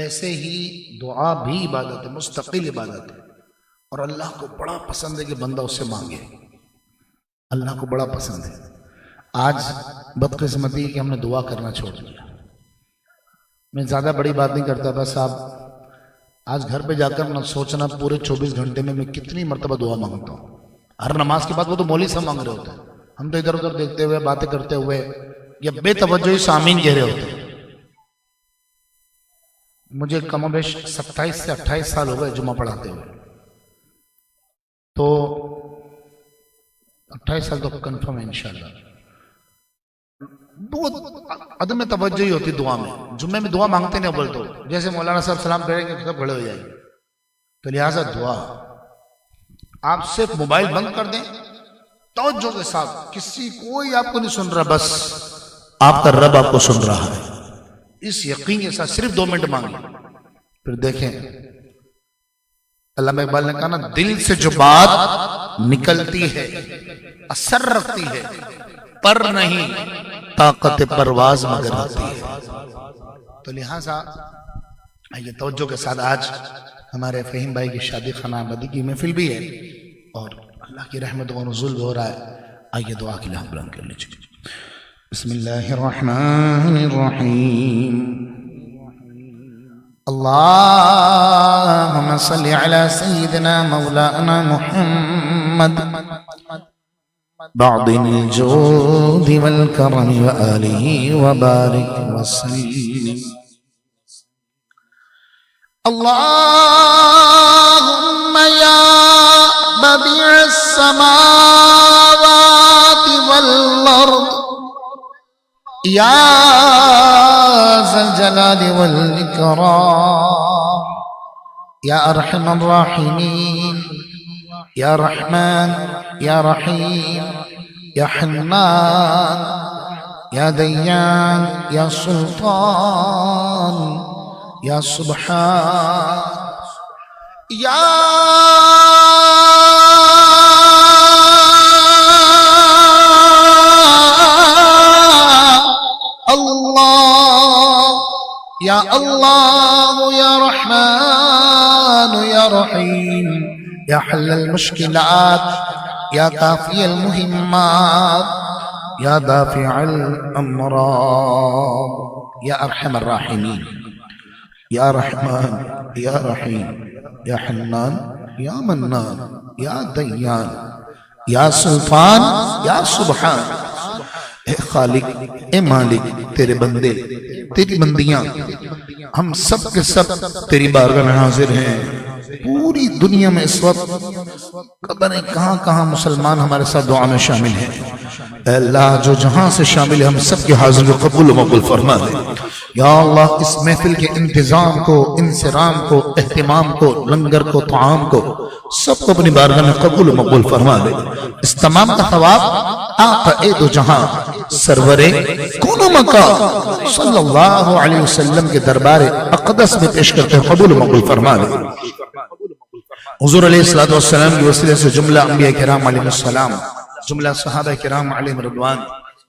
ایسے ہی دعا بھی عبادت ہے, مستقل عبادت ہے. اور اللہ کو بڑا پسند ہے کہ بندہ اس سے مانگے. اللہ کو بڑا پسند ہے. آج بدقسمتی کہ ہم نے دعا کرنا چھوڑ دیا. میں زیادہ بڑی بات نہیں کرتا, بس آپ آج گھر پہ جا کر نہ سوچنا پورے 24 گھنٹے میں کتنی مرتبہ دعا مانگتا ہوں. ہر نماز کے بعد وہ تو مولوی صاحب مانگ رہے ہوتے ہیں, ہم تو ادھر ادھر دیکھتے ہوئے باتیں کرتے ہوئے یا بے توجہی سے آمین کہہ رہے ہوتے ہیں. مجھے کم و بیش 27 سے 28 سال ہو گئے جمعہ پڑھاتے ہوئے, تو 28 سال تو کنفرم ہے انشاءاللہ. بہت عدم توجہ ہی ہوتی دعا میں. جمعے میں دعا مانگتے نہیں اول تو, جیسے مولانا صاحب سلام کریں گے سب کھڑے ہو جائیں گے. تو لہٰذا دعا آپ صرف موبائل بند کر دیں, توجہ کے ساتھ, کسی کوئی آپ کو نہیں سن رہا, بس آپ کا رب آپ کو سن رہا ہے, اس یقین کے ساتھ صرف 2 منٹ مانگیں. پھر دیکھیں علامہ اقبال نے کہا نا, دل سے جو بات نکلتی ہے اثر رکھتی ہے, پر نہیں طاقت پرواز مگر رہتی ہے. تو لہٰذا آئیے توجہ کے ساتھ, آج ہمارے فہیم بھائی کی شادی خانہ آبادی کی محفل بھی ہے اور اللہ کی رحمت و نزول بھی ہو رہا ہے. آئیے دعا کے لیے ہم بلند کر لیجیے. بسم اللہ الرحمن الرحیم. اللهم صل على سيدنا مولانا محمد بعض الجود والكرم وآله وبارك وسلم. اللهم يا بديع السماوات والأرض يا ذا الجلال والإكرام يا أرحم الراحمين يا رحمن يا رحيم يا حنان يا ديان يا سلطان يا سبحان يا الله يا الله يا رحمن يا رحيم يا حل المشكلات يا كافي المهمات يا دافع الأمراض يا أرحم الراحمين يا رحمن يا رحيم يا حنان يا منان يا ديان يا سلطان يا سبحان. اے خالق اے مالک, تیرے بندے تیری بندیاں ہم سب کے سب تیری بارگاہ میں حاضر ہیں. پوری دنیا میں اس وقت قبریں کہاں کہاں مسلمان ہمارے ساتھ دعا میں شامل ہیں. اے اللہ جو جہاں سے شامل ہے ہم سب کے حاضر کو قبول و مقبول فرما دے. یا اللہ اس محفل کے انتظام کو، انصرام کو، اہتمام کو، لنگر کو، طعام کو سب کو اپنی بارگاہ میں قبول و مقبول فرما دے. اس تمام کا ثواب آقا دو جہاں سرور کون و مکان صلی اللہ علیہ وسلم کے دربار اقدس میں پیش کرتے ہیں. قبول و مقبول فرما دے. حضور علیہ السلام کی وسیلے سے جملہ انبیاء کرام علیہ السلام، جملہ صحابہ کرام علیہ رضوان،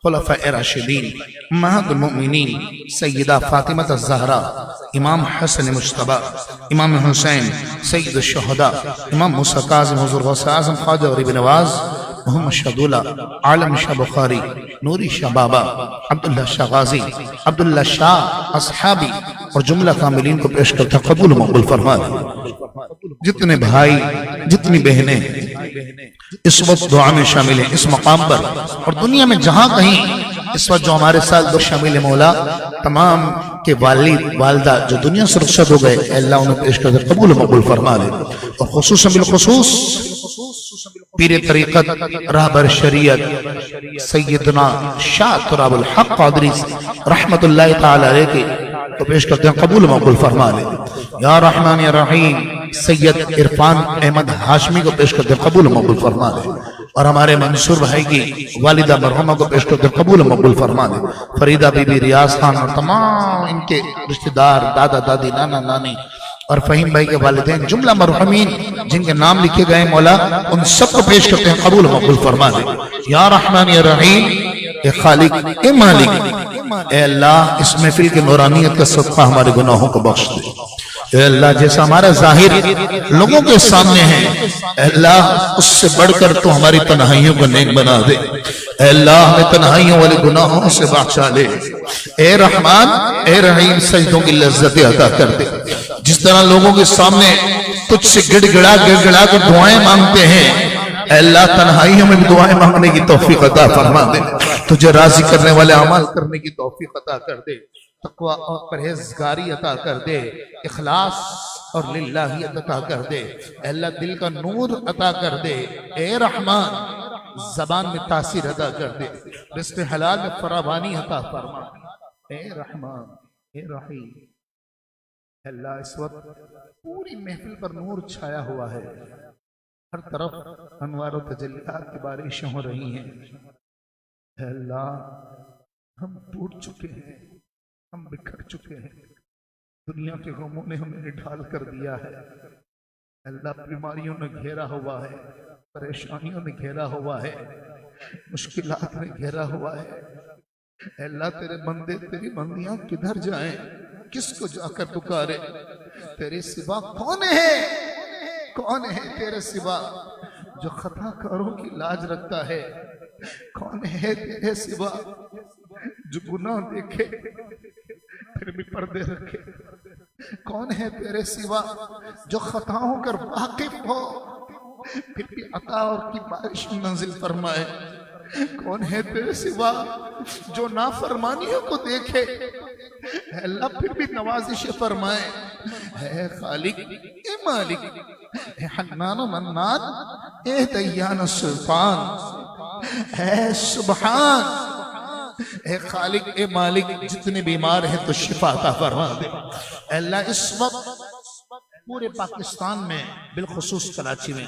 خلفاء راشدین، امہات المؤمنین، سیدہ فاطمہ الزہرا، امام حسن مجتبی، امام حسین، سید الشہداء، امام موسیٰ کاظم، حضور غوث اعظم خواجہ غریب نواز، محمد شاہ دولہ، عالم شاہ بخاری، نوری شاہ بابا، عبداللہ شاہ غازی، عبداللہ شاہ اصحابی اور جملہ کاملین کو پیش کرتا قبول و مقبول فرما دے. جتنے بھائی جتنی بہنیں اس وقت دعا میں شامل ہیں اس مقام پر اور دنیا میں جہاں کہیں اس وقت جو ہمارے ساتھ شامل ہیں، مولا تمام کے والد والدہ جو دنیا سے رخصت ہو گئے، اے اللہ انہیں پیش کر دے قبول و مقبول فرما دے. اور خصوصاً بالخصوص پیر طریقت راہبر شریعت سیدنا شاہ تراب الحق قادری رحمت اللہ تعالی علیہ کے تو پیش کرتے ہیں قبول و مقبول فرما لے. یا رحمان یا رحیم سید عرفان احمد ہاشمی کو پیش کرتے ہیں قبول و مقبول فرما لے. اور ہمارے منصور بھائی کی والدہ مرحومہ کو پیش کرتے ہیں قبول و مقبول فرما لے. فریدہ بی بی، ریاض خان اور تمام ان کے رشتہ دار، دادا دادی، نانا نانی اور فہیم بھائی کے والدین، جملہ مرحومین جن کے نام لکھے گئے مولا ان سب کو پیش کرتے ہیں قبول و مقبول فرما دے. یا رحمان یا رحیم اے خالق اے مالک، اے اللہ اس محفل کے نورانیت کا صدقہ ہمارے گناہوں کو بخش دے. اے اللہ جیسا ہمارا ظاہر لوگوں کے سامنے ہے، اے اللہ اس سے بڑھ کر تو ہماری تنہائیوں کو نیک بنا دے. اے اللہ ہمیں تنہائیوں والے گناہوں سے بخشا لے. اے رحمان اے رحیم سجدوں کی لذت عطا کر دے. جس طرح لوگوں کے سامنے تجھ سے گڑ گڑا کر دعائیں مانگتے ہیں، اے اللہ تنہائیوں میں بھی دعائیں مانگنے کی توفیق عطا فرما دے. تجھے راضی کرنے والے اعمال کرنے کی توفیق عطا کر دے. تقوی اور پرہیزگاری عطا کر دے. اخلاص اور للہیت عطا کر دے. اے اللہ دل کا نور عطا کر دے. اے رحمان زبان میں تاثیر عطا کر دے. رزق حلال میں فراوانی عطا فرما. اے رحمان اے رحیم. اے اللہ اس وقت پوری محفل پر نور چھایا ہوا ہے، ہر طرف انوار و تجلیات کی بارشیں ہو رہی ہیں. اے اللہ ہم ٹوٹ چکے ہیں، ہم بکھر چکے ہیں، دنیا کے غموں نے ہمیں ڈھال کر دیا ہے. اللہ بیماریوں نے گھیرا ہوا ہے، پریشانیوں نے گھیرا ہوا ہے، مشکلات نے گھیرا ہوا ہے. اے اللہ تیرے بندے تیری بندیاں کدھر جائیں، کس کو جا کر پکارے؟ تیرے سوا کون ہے؟ کون ہے تیرے سوا جو خطا کاروں کی لاج رکھتا ہے؟ کون ہے تیرے سوا جو گناہ دیکھے پھر بھی پردے رکھے؟ کون ہے تیرے سوا جو خطاؤں کر واقف ہو پھر بھی عطا اور کی بارش نازل فرمائے؟ کون ہے تیرے سوا جو نافرمانیوں کو دیکھے اے اللہ پھر بھی نوازش فرمائے؟ اے خالق اے مالک اے حنان و منان اے دیان و سلطان اے سبحان اے خالق اے مالک جتنے بیمار ہیں تو شفا عطا فرما دے. اے اللہ اس وقت پورے پاکستان میں بالخصوص کراچی میں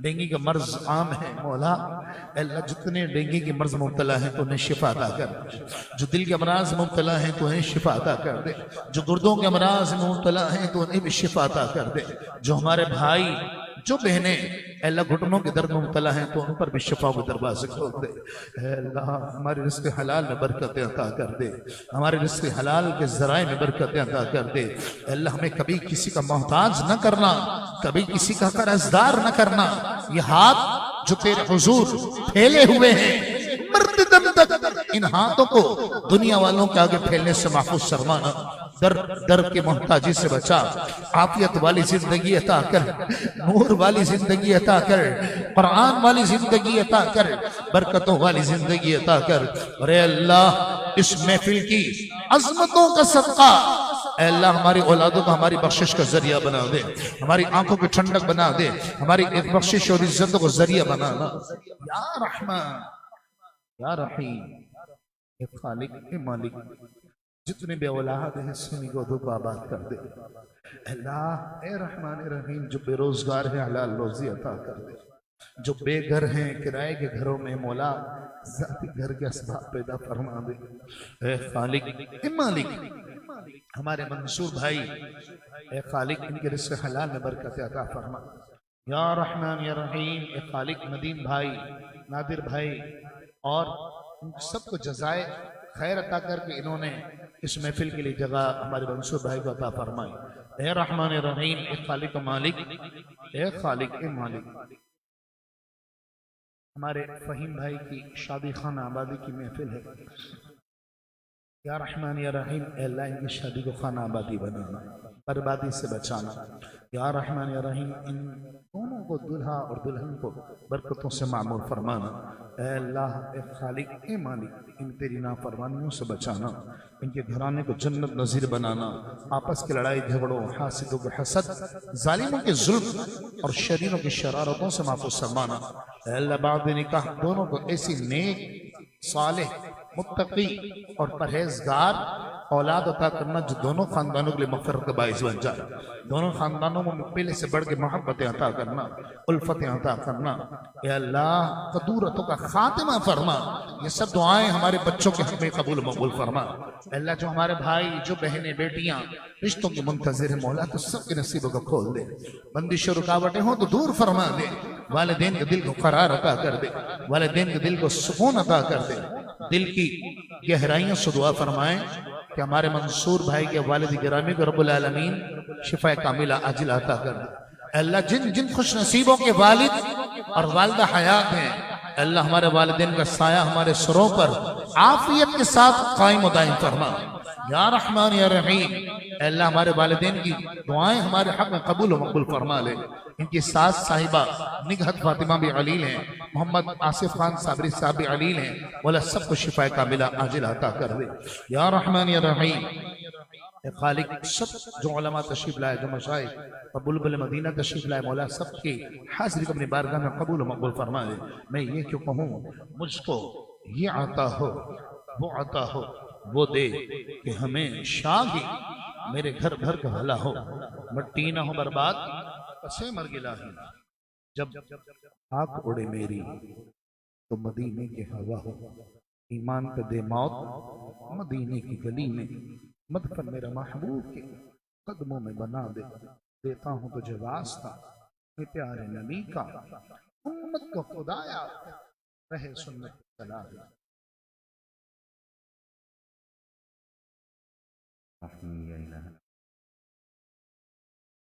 ڈینگی کا مرض عام ہے. مولا اے اللہ جتنے ڈینگی کے مرض مبتلا ہیں تو انہیں شفا عطا کر دے. جو دل کے امراض مبتلا ہیں تو انہیں شفا عطا کر دے. جو گردوں کے امراض مبتلا ہیں تو انہیں بھی شفا عطا کر دے. جو ہمارے بھائی جو بہنیں اے اللہ گھٹنوں کے درد مبتلا ہیں تو ان پر بھی شفا کے دروازے کھول دے. اے اللہ ہمارے رزق حلال میں برکتیں عطا کر دے. ہمارے رزق حلال کے ذرائع میں برکتیں عطا کر دے. اے اللہ ہمیں کبھی کسی کا محتاج نہ کرنا، کبھی کسی کا قرضدار نہ کرنا. یہ ہاتھ جو تیرے حضور پھیلے ہوئے ہیں مرتے دم تک ان ہاتھوں کو دنیا والوں کے آگے پھیلنے سے محفوظ فرمانا. در کے محتاجی سے بچا. عافیت والی زندگی عطا کر، نور والی زندگی عطا کر، قرآن والی زندگی عطا کر، برکتوں والی زندگی عطا کر. اور اے اللہ اس محفل کی عظمتوں کا صدقہ اے اللہ ہماری اولادوں کو ہماری بخشش کا ذریعہ بنا دے، ہماری آنکھوں کی ٹھنڈک بنا دے، ہماری ایک بخشش اور عزتوں کو ذریعہ بنانا یا رحمان یا رحیم، اے خالق اے مالک، جتنے بے اولاد ہیں سنی گودوں کو آباد کر دے، اے اللہ اے رحمان اے رحیم، جو بے روزگار ہیں حلال روزی عطا کر دے، جو بے گھر ہیں کرائے کے گھروں میں مولا ذاتی گھر کے اسباب پیدا فرما دے، اے خالق اے مالک، ہمارے منصور بھائی اے خالق ان کے رزق حلال میں برکت عطا فرما، یا رحمان یا رحیم، اے خالق ندیم بھائی نادر بھائی اور ان سب کو جزائے خیر عطا کر کے انہوں نے اس محفل کے لیے جگہ ہمارے منصور بھائی کو عطا فرمائی، اے رحمان اے رحیم، اے خالق و مالک، اے خالق اے مالک، ہمارے فہیم بھائی کی شادی خانہ آبادی کی محفل ہے، یا رحمان یا رحیم، اے اللہ ان کی شادی کو خانہ آبادی بنانا، بربادی سے بچانا، یا رحمان یا رحیم، ان دونوں کو دلہا اور دلہن کو برکتوں سے معمور فرمانا، اے اللہ اے خالق اے مالک، ان تیری نافرمانیوں سے بچانا، ان کے گھرانے کو جنت نظیر بنانا، آپس کی لڑائی جھگڑوں، حاسدوں کے حسد، ظالموں کے ظلم اور شریروں کی شرارتوں سے محفوظ فرمانا، اے اللہ بعد نکاح دونوں کو ایسی نیک صالح متقی اور پرہیزگار اولاد عطا کرنا جو دونوں خاندانوں کے لیے مغفرت کا باعث بن جائے، دونوں خاندانوں میں پہلے سے بڑھ کے محبتیں عطا کرنا، الفتیں عطا کرنا، اے اللہ قدورتوں کا خاتمہ فرما، یہ سب دعائیں ہمارے بچوں کے حق میں قبول مقبول فرما، اے اللہ جو ہمارے بھائی جو بہنیں بیٹیاں رشتوں کی منتظر ہیں مولا تو سب کے نصیبوں کو کھول دے، بندش و رکاوٹیں ہوں تو دور فرما دے، والدین کے دل کو قرار عطا کر دے، والدین کے دل کو سکون عطا کر دے، دل کی گہرائیوں سے دعا فرمائیں کہ ہمارے منصور بھائی کے والد گرامی کو رب العالمین شفا کاملہ عاجل عطا کر دے، اے اللہ جن جن خوش نصیبوں کے والد اور والدہ حیات ہیں، اے اللہ ہمارے والدین کا سایہ ہمارے سروں پر عافیت کے ساتھ قائم و دائم فرما، یا رحمان یا رحیم، اے اللہ ہمارے والدین کی دعائیں ہمارے حق میں قبول و مقبول فرما لے، ان کی ساس صاحبہ نگہت فاطمہ بھی علیل ہیں، محمد آصف خان صابری صاحب بھی علیل ہیں، مولا سب کو شفا کاملہ عاجل عطا کر دے، یا رحمان یا رحیم، اے خالق سب جو علماء تشریف لائے، جو مشائخ اور بلبل مدینہ تشریف لائے، مولا سب کی حاضری کو اپنی بارگاہ میں قبول و مقبول فرما دے، میں یہ کیوں کہوں مجھ کو یہ عطا ہو وہ عطا ہو وہ دے کہ ہمیں شاہی میرے گھر بھر کا بھلا ہو، مٹی نہ ہو برباد پسے مر گلاہی، جب آگ اڑے میری تو مدینے کے ہوا ہو، ایمان پہ دے موت مدینے کی گلی میں، مدفن میرا محبوب کے قدموں میں بنا دے، دیتا ہوں تجھے واسطہ اے پیارے نبی کا، امت کو خدایا رہے سنت چلا دے۔ یا الہ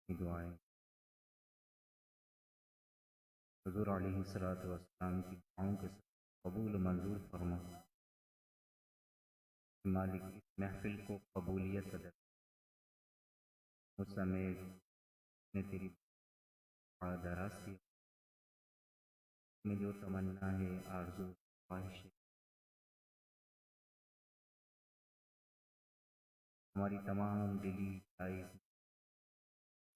کی دعائیں حضور علیہ السلام کی دعاؤں کے ساتھ قبول و منظور فرما، مالک اس محفل کو قبولیت عطا سمیت نے تیری دراز کی میں جو تمنا ہے آرزو خواہش ہے، ہماری تمام دلی جائز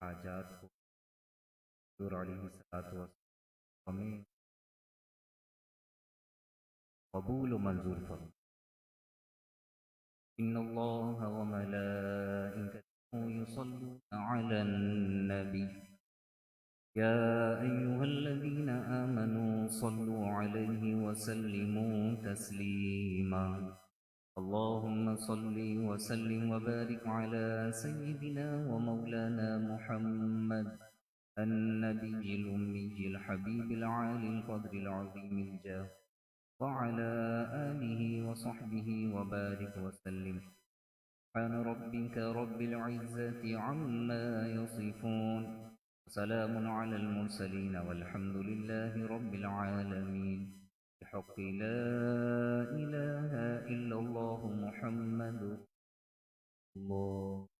حاجات کو حضور علیہ السلام ہمیں قبول و منظور فرما۔ ان اللہ و ملائکته یصلون علی النبی یا ایها الذین آمنوا صلوا علیہ وسلموا تسلیما، اللهم صل وسلم وبارك على سيدنا ومولانا محمد النبي الأمي الحبيب العالي القدر العظيم الجاه وعلى آله وصحبه وبارك وسلم، سبحان ربك رب العزة عما يصفون، سلام على المرسلين والحمد لله رب العالمين، بحق لا إله إلا الله محمد الله